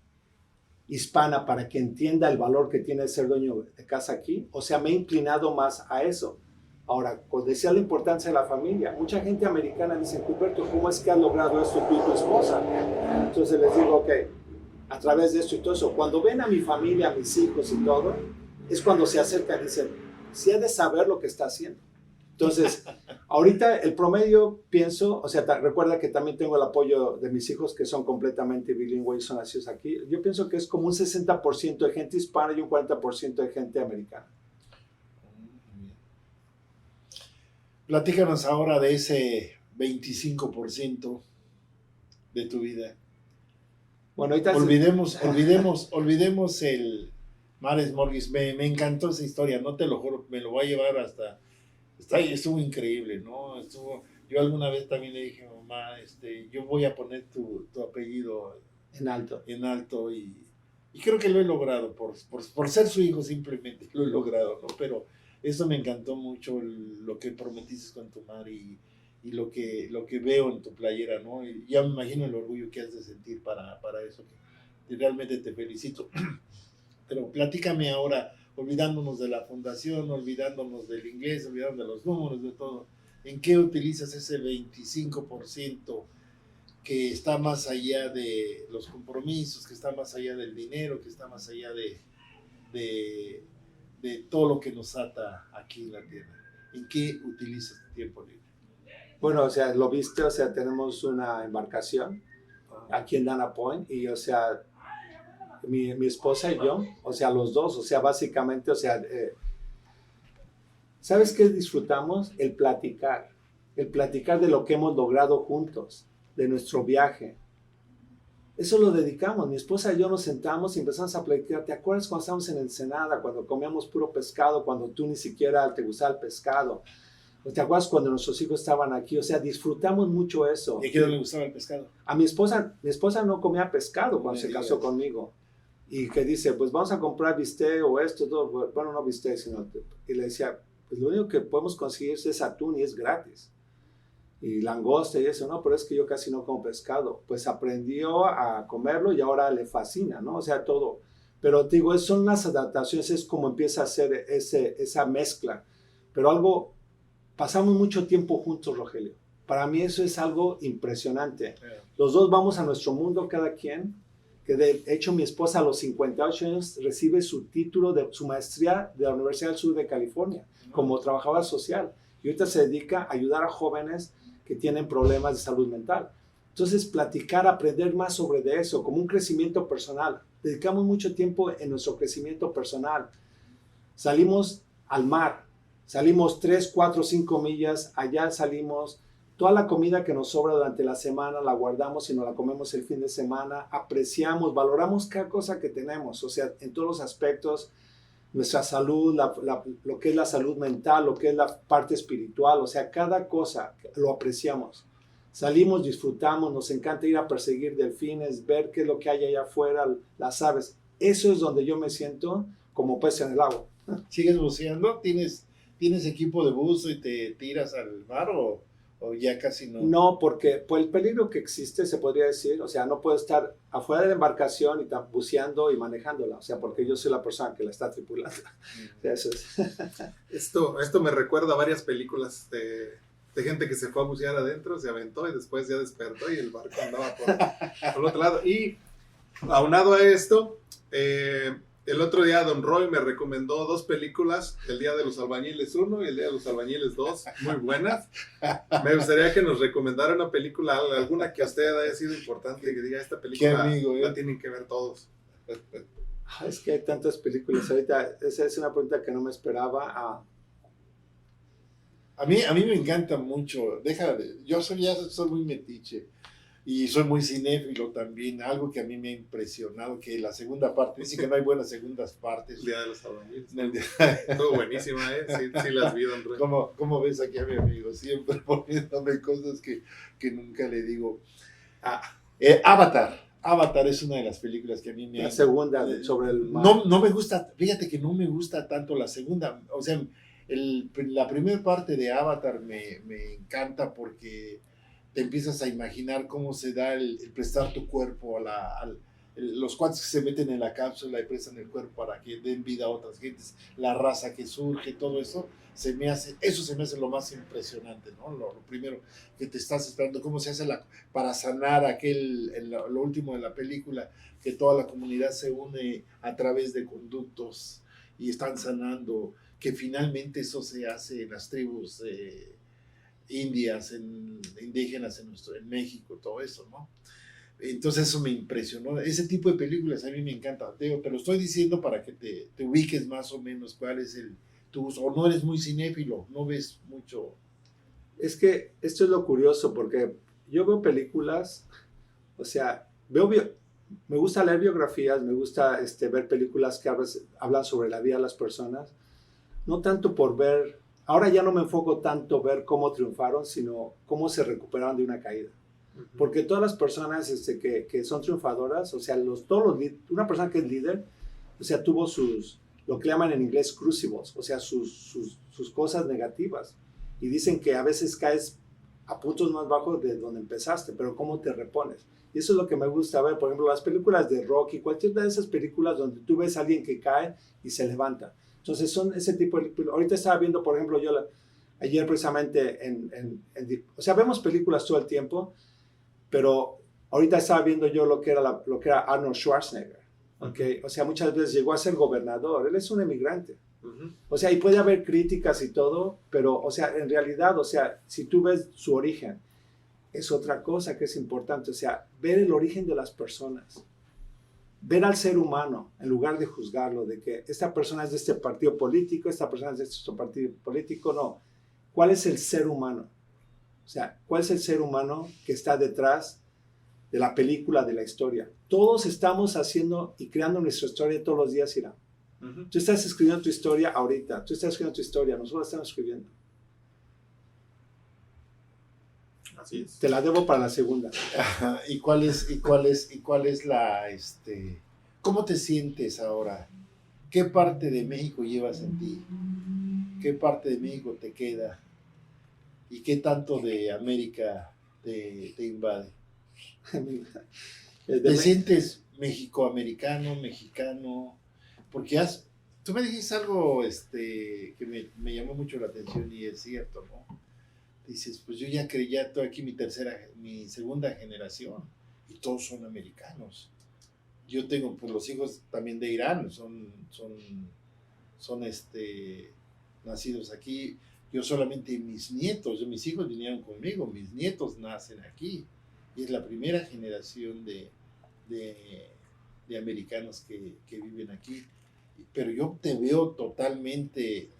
hispana para que entienda el valor que tiene ser dueño de casa aquí, o sea, me he inclinado más a eso. Ahora, cuando decía la importancia de la familia, mucha gente americana dice, Gilberto, ¿cómo es que has logrado esto tú y tu esposa? Entonces les digo, ok, a través de esto y todo eso, cuando ven a mi familia, a mis hijos y todo, es cuando se acercan y dicen, sí ha de saber lo que está haciendo. Entonces, ahorita el promedio, pienso, o sea, recuerda que también tengo el apoyo de mis hijos que son completamente bilingües y son nacidos aquí. Yo pienso que es como un 60% de gente hispana y un 40% de gente americana. Platícanos ahora de ese 25% de tu vida. Bueno, ahorita olvidemos el Mares Morguis. Me encantó esa historia, no te lo juro, me lo voy a llevar estuvo increíble, ¿no? Yo alguna vez también le dije a mamá, yo voy a poner tu apellido en alto y creo que lo he logrado, por ser su hijo simplemente lo he logrado, ¿no? Pero eso me encantó mucho, lo que prometiste con tu madre y lo que veo en tu playera, ¿no? Y ya me imagino el orgullo que has de sentir para eso, que realmente te felicito. Pero platícame ahora, olvidándonos de la fundación, olvidándonos del inglés, olvidándonos de los números, de todo, ¿en qué utilizas ese 25% que está más allá de los compromisos, que está más allá del dinero, que está más allá de todo lo que nos ata aquí en la tierra? ¿En qué utilizas tu tiempo libre? Bueno, o sea, lo viste, o sea, tenemos una embarcación aquí en Dana Point y, o sea, mi esposa y yo, o sea, los dos, o sea, básicamente, o sea, ¿sabes qué disfrutamos? El platicar de lo que hemos logrado juntos, de nuestro viaje. Eso lo dedicamos. Mi esposa y yo nos sentamos y empezamos a platicar. ¿Te acuerdas cuando estábamos en Ensenada, cuando comíamos puro pescado, cuando tú ni siquiera te gustaba el pescado? ¿O te acuerdas cuando nuestros hijos estaban aquí? O sea, disfrutamos mucho eso. ¿Y a qué no le gustaba el pescado? A mi esposa no comía pescado cuando se casó conmigo. Y que dice, pues vamos a comprar bistec o esto, todo. Bueno, no bistec, sino... Y le decía, pues lo único que podemos conseguir es atún y es gratis. Y langosta y eso, no, pero es que yo casi no como pescado. Pues aprendió a comerlo y ahora le fascina, ¿no? O sea, todo. Pero te digo, son las adaptaciones, es como empieza a hacer esa mezcla. Pero pasamos mucho tiempo juntos, Rogelio. Para mí eso es algo impresionante. Los dos vamos a nuestro mundo, cada quien. Que de hecho mi esposa a los 58 años recibe su título de su maestría de la Universidad del Sur de California como trabajadora social. Y ahorita se dedica a ayudar a jóvenes que tienen problemas de salud mental. Entonces, platicar, aprender más sobre eso, como un crecimiento personal. Dedicamos mucho tiempo en nuestro crecimiento personal. Salimos al mar, salimos 3, 4, 5 millas, allá salimos. Toda la comida que nos sobra durante la semana la guardamos y nos la comemos el fin de semana. Apreciamos, valoramos cada cosa que tenemos, o sea, en todos los aspectos, nuestra salud, lo que es la salud mental, lo que es la parte espiritual, o sea, cada cosa lo apreciamos. salimos, disfrutamos, nos encanta ir a perseguir delfines, ver qué es lo que hay allá afuera, las aves. Eso es donde yo me siento como pez en el agua. ¿Sigues buceando? ¿Tienes equipo de buzo y te tiras al mar o ya casi no? No, porque por el peligro que existe, se podría decir, o sea, no puedo estar afuera de la embarcación y buceando y manejándola, o sea, porque yo soy la persona que la está tripulando. O sea, eso es. Esto me recuerda a varias películas de gente que se fue a bucear adentro, se aventó y después ya despertó y el barco andaba por el otro lado. Y aunado a esto, el otro día Don Roy me recomendó 2 películas, El Día de los Albañiles 1 y El Día de los Albañiles 2, muy buenas. Me gustaría que nos recomendara una película, alguna que a usted haya sido importante, que diga, esta película la tienen que ver todos. Es que hay tantas películas ahorita, esa es una pregunta que no me esperaba. A mí me encanta mucho, yo soy muy metiche y soy muy cinéfilo también, algo que a mí me ha impresionado, que la segunda parte, dice que no hay buenas segundas partes. El Día de los Albañiles. Estuvo buenísima, sí las vi, Don Rey. ¿Cómo ves aquí a mi amigo? Siempre poniéndome cosas que nunca le digo. Avatar es una de las películas que a mí La segunda, sobre el mar. No me gusta, fíjate que no me gusta tanto la segunda, o sea, la primera parte de Avatar me encanta porque te empiezas a imaginar cómo se da el prestar tu cuerpo los cuates que se meten en la cápsula y prestan el cuerpo para que den vida a otras gentes, la raza que surge, todo eso se me hace lo más impresionante, ¿no? Lo primero que te estás esperando, cómo se hace para sanar lo último de la película, que toda la comunidad se une a través de conductos y están sanando, que finalmente eso se hace en las tribus indias, indígenas en México, todo eso, ¿no? Entonces eso me impresionó. Ese tipo de películas a mí me encanta. Te lo estoy diciendo para que te ubiques más o menos cuál es tu gusto. O no eres muy cinéfilo, no ves mucho. Es que esto es lo curioso, porque yo veo películas, o sea, me gusta leer biografías, me gusta ver películas que hablan sobre la vida de las personas, no tanto por ver, ahora ya no me enfoco tanto ver cómo triunfaron, sino cómo se recuperaron de una caída. Porque todas las personas que son triunfadoras, o sea, una persona que es líder, o sea, tuvo lo que llaman en inglés crucibles, o sea, sus cosas negativas. Y dicen que a veces caes a puntos más bajos de donde empezaste, pero cómo te repones. Y eso es lo que me gusta ver, por ejemplo, las películas de Rocky, cualquier de esas películas donde tú ves a alguien que cae y se levanta. Entonces son ese tipo de películas. Ahorita estaba viendo, por ejemplo, ayer precisamente, o sea, vemos películas todo el tiempo, pero ahorita estaba viendo yo lo que era Arnold Schwarzenegger, ¿okay? O sea, muchas veces llegó a ser gobernador, él es un emigrante. O sea, y puede haber críticas y todo, pero, o sea, en realidad, o sea, si tú ves su origen, es otra cosa que es importante, o sea, ver el origen de las personas, ver al ser humano, en lugar de juzgarlo, de que esta persona es de este partido político, esta persona es de este partido político, no. ¿Cuál es el ser humano? O sea, ¿cuál es el ser humano que está detrás de la película, de la historia? Todos estamos haciendo y creando nuestra historia todos los días, Irán. Tú estás escribiendo tu historia ahorita, tú estás escribiendo tu historia, nosotros la estamos escribiendo. Así es. Te la debo para la segunda. ¿Y cuál es cómo te sientes ahora? ¿Qué parte de México llevas en ti? ¿Qué parte de México te queda? ¿Y qué tanto de América te invade? ¿Te sientes mexicoamericano, mexicano? Porque tú me dijiste algo que me llamó mucho la atención y es cierto, ¿no? Dices, pues yo ya estoy aquí mi segunda generación y todos son americanos. Yo tengo pues los hijos también de Irán, son nacidos aquí. Yo solamente mis hijos vinieron conmigo, mis nietos nacen aquí. Y es la primera generación de americanos que viven aquí. Pero yo te veo totalmente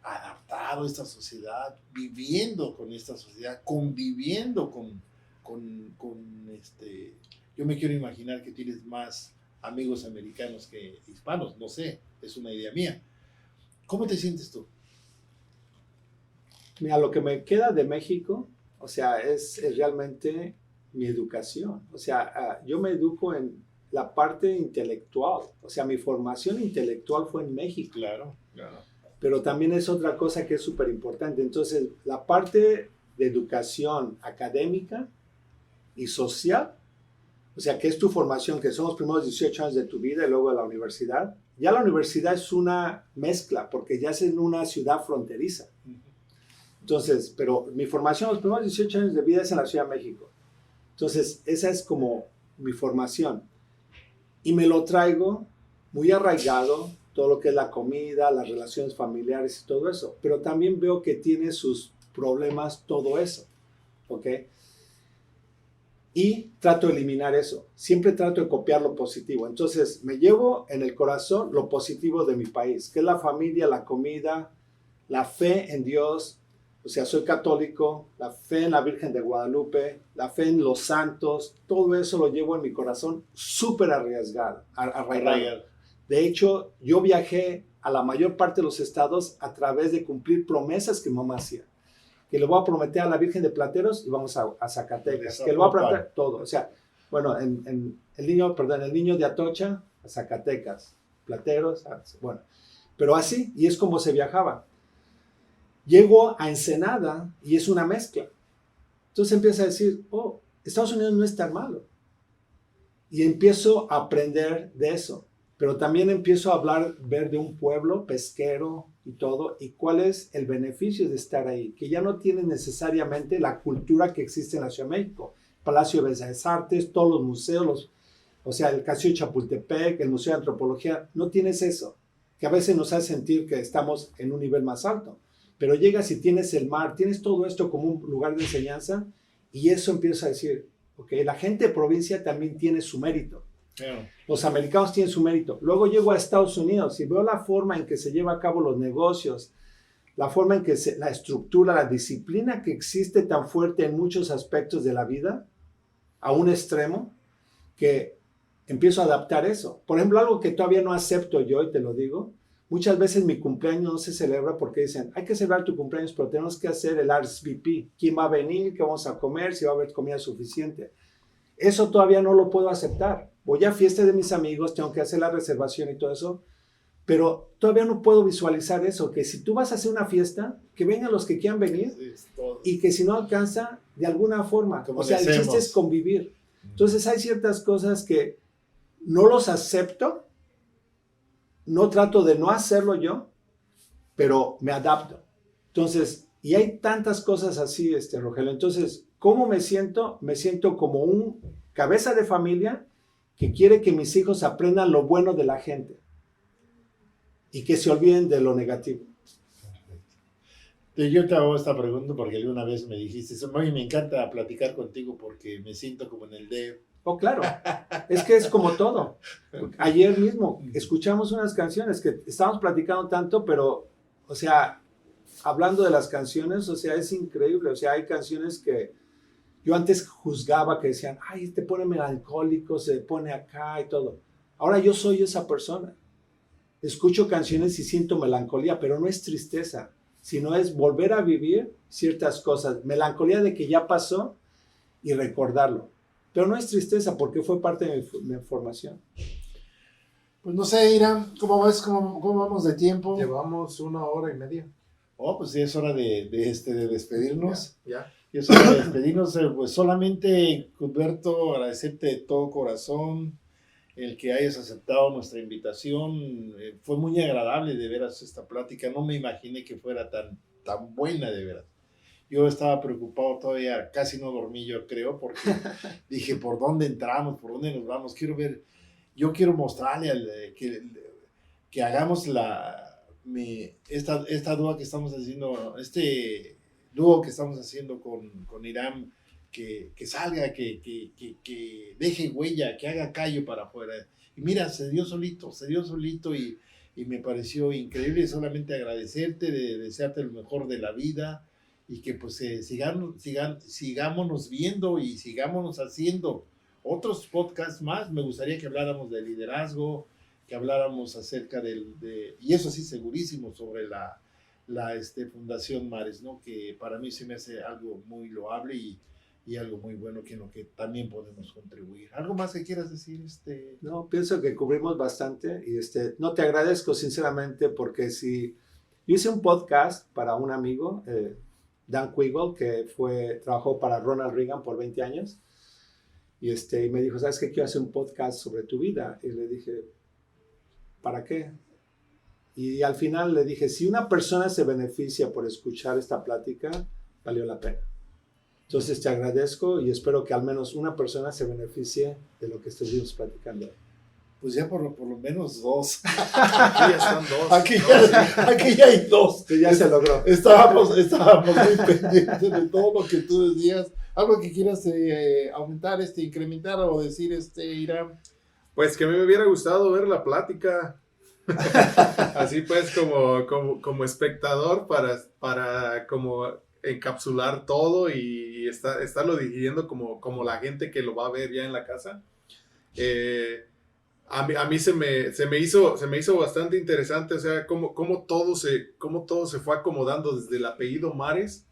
adaptado a esta sociedad, viviendo con esta sociedad, conviviendo yo me quiero imaginar que tienes más amigos americanos que hispanos, no sé, es una idea mía. ¿Cómo te sientes tú? Mira, lo que me queda de México, O sea, es realmente mi educación. O sea, yo me educo en la parte intelectual. O sea, mi formación intelectual fue en México. Claro, claro. Pero también es otra cosa que es súper importante. Entonces, la parte de educación académica y social, o sea, que es tu formación, que son los primeros 18 años de tu vida y luego la universidad. Ya la universidad es una mezcla, porque ya es en una ciudad fronteriza. Entonces, pero mi formación, los primeros 18 años de vida es en la Ciudad de México. Entonces, esa es como mi formación. Y me lo traigo muy arraigado, todo lo que es la comida, las relaciones familiares y todo eso. Pero también veo que tiene sus problemas todo eso, ¿ok? Y trato de eliminar eso. Siempre trato de copiar lo positivo. Entonces, me llevo en el corazón lo positivo de mi país, que es la familia, la comida, la fe en Dios. O sea, soy católico, la fe en la Virgen de Guadalupe, la fe en los santos, todo eso lo llevo en mi corazón súper arraigado. De hecho, yo viajé a la mayor parte de los estados a través de cumplir promesas que mamá hacía. Que le voy a prometer a la Virgen de Plateros y vamos a Zacatecas. Que le voy a prometer todo. O sea, bueno, el niño de Atocha a Zacatecas, Plateros, bueno. Pero así, y es como se viajaba. Llego a Ensenada y es una mezcla. Entonces empieza a decir, oh, Estados Unidos no es tan malo. Y empiezo a aprender de eso. Pero también empiezo a ver de un pueblo pesquero y todo, y cuál es el beneficio de estar ahí, que ya no tiene necesariamente la cultura que existe en la Ciudad de México. Palacio de Bellas Artes, todos los museos, o sea, el Castillo de Chapultepec, el Museo de Antropología, no tienes eso, que a veces nos hace sentir que estamos en un nivel más alto. Pero llegas y tienes el mar, tienes todo esto como un lugar de enseñanza, y eso empieza a decir, ok, la gente de provincia también tiene su mérito. Yeah. Los americanos tienen su mérito. Luego llego a Estados Unidos y veo la forma en que se lleva a cabo los negocios, la forma en que la estructura, la disciplina que existe tan fuerte en muchos aspectos de la vida, a un extremo, que empiezo a adaptar eso. Por ejemplo, algo que todavía no acepto yo, y te lo digo, muchas veces mi cumpleaños no se celebra porque dicen, hay que celebrar tu cumpleaños, pero tenemos que hacer el RSVP. ¿Quién va a venir? ¿Qué vamos a comer? ¿Si va a haber comida suficiente? Eso todavía no lo puedo aceptar. Voy a fiesta de mis amigos, tengo que hacer la reservación y todo eso, pero todavía no puedo visualizar eso, que si tú vas a hacer una fiesta, que vengan los que quieran venir y que si no alcanza, de alguna forma. O sea, el chiste es convivir. Entonces hay ciertas cosas que no los acepto, no trato de no hacerlo yo, pero me adapto. Entonces, y hay tantas cosas así, Rogelio. Entonces, ¿cómo me siento? Me siento como un cabeza de familia que quiere que mis hijos aprendan lo bueno de la gente y que se olviden de lo negativo. Yo te hago esta pregunta porque alguna vez me dijiste, oye, me encanta platicar contigo porque me siento como en el DF. Oh, claro, es que es como todo. Ayer mismo escuchamos unas canciones que estábamos platicando tanto, pero, o sea, hablando de las canciones, o sea, es increíble. O sea, hay canciones que yo antes juzgaba, que decían, ay, te pone melancólico, se pone acá y todo. Ahora yo soy esa persona. Escucho canciones y siento melancolía, pero no es tristeza, sino es volver a vivir ciertas cosas. Melancolía de que ya pasó y recordarlo. Pero no es tristeza porque fue parte de mi formación. Pues no sé, Irán, ¿cómo ves? ¿Cómo vamos de tiempo? Llevamos 1 hora y media. Oh, pues sí, es hora de despedirnos. Ya. Y es hora de despedirnos. Pues solamente, Cusberto, agradecerte de todo corazón el que hayas aceptado nuestra invitación. Fue muy agradable de veras esta plática. No me imaginé que fuera tan buena de veras. Yo estaba preocupado todavía, casi no dormí yo creo, porque dije, ¿por dónde entramos? ¿Por dónde nos vamos? Quiero ver, yo quiero mostrarle que hagamos esta dúo que estamos haciendo, este dúo que estamos haciendo con Irán, que salga, que deje huella, que haga callo para afuera. Y mira, se dio solito y me pareció increíble. Solamente agradecerte, desearte lo mejor de la vida y que pues sigámonos viendo y sigámonos haciendo otros podcasts más. Me gustaría que habláramos de liderazgo, que habláramos acerca y eso sí segurísimo, sobre la Fundación Mares, ¿no? Que para mí se me hace algo muy loable y algo muy bueno que en lo que también podemos contribuir. ¿Algo más que quieras decir? No, pienso que cubrimos bastante y no te agradezco sinceramente porque si yo hice un podcast para un amigo, Dan Quiggle, que trabajó para Ronald Reagan por 20 años y me dijo, ¿sabes qué? Quiero hacer un podcast sobre tu vida. Y le dije, ¿para qué? Y al final le dije, si una persona se beneficia por escuchar esta plática, valió la pena. Entonces te agradezco y espero que al menos una persona se beneficie de lo que estuvimos platicando. Pues ya por lo menos 2. Aquí ya están 2. Aquí ya hay 2. Sí, ya se logró. Estábamos muy pendientes de todo lo que tú decías. ¿Algo que quieras aumentar, incrementar o decir, Hiram? Pues que a mí me hubiera gustado ver la plática. Así pues, como espectador para como encapsular todo y estarlo digiriendo como la gente que lo va a ver ya en la casa. A mí se me hizo bastante interesante, o sea, cómo todo se fue acomodando desde el apellido Mares,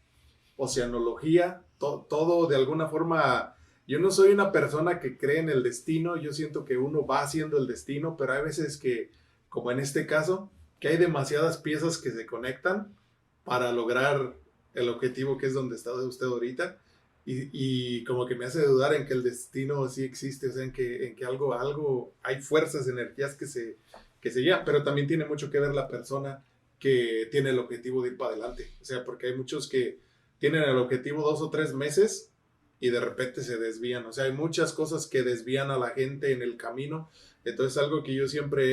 oceanología, todo de alguna forma. Yo no soy una persona que cree en el destino, yo siento que uno va haciendo el destino, pero hay veces que, como en este caso, que hay demasiadas piezas que se conectan para lograr el objetivo que es donde está usted ahorita. Y como que me hace dudar en que el destino sí existe, o sea, en que algo, hay fuerzas, energías que se llevan, pero también tiene mucho que ver la persona que tiene el objetivo de ir para adelante, o sea, porque hay muchos que tienen el objetivo 2 o 3 meses y de repente se desvían, o sea, hay muchas cosas que desvían a la gente en el camino, entonces algo que yo siempre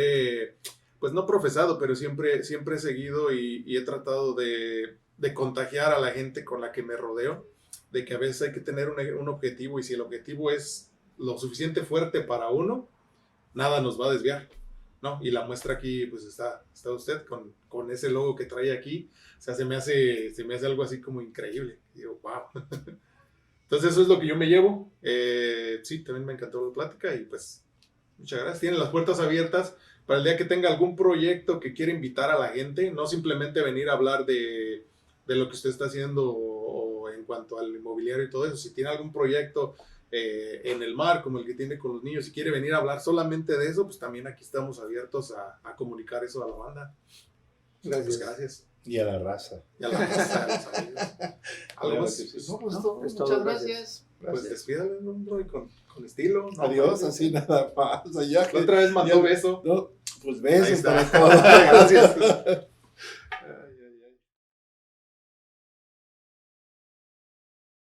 he, pues no profesado, pero siempre he seguido y he tratado de contagiar a la gente con la que me rodeo, de que a veces hay que tener un objetivo y si el objetivo es lo suficiente fuerte para uno, nada nos va a desviar, ¿no? Y la muestra aquí, pues está usted con ese logo que trae aquí, o sea, se me hace algo así como increíble. Y digo, wow. Entonces eso es lo que yo me llevo. Sí, también me encantó la plática y pues muchas gracias. Tienen las puertas abiertas para el día que tenga algún proyecto que quiera invitar a la gente, no simplemente venir a hablar de lo que usted está haciendo en cuanto al inmobiliario y todo eso. Si tiene algún proyecto en el mar, como el que tiene con los niños, si quiere venir a hablar solamente de eso, pues también aquí estamos abiertos a comunicar eso a la banda. Gracias. Pues gracias. Y a la raza. Y a la raza, a los amigos. ¿Algo más? Sí. No, pues No, todo. es Muchas todo, gracias. Pues despídale, ¿no, Roy? Con estilo. ¿No? Adiós, así nada más. Ya La otra vez mandó beso. No, pues Ahí besos está. para todos. Gracias.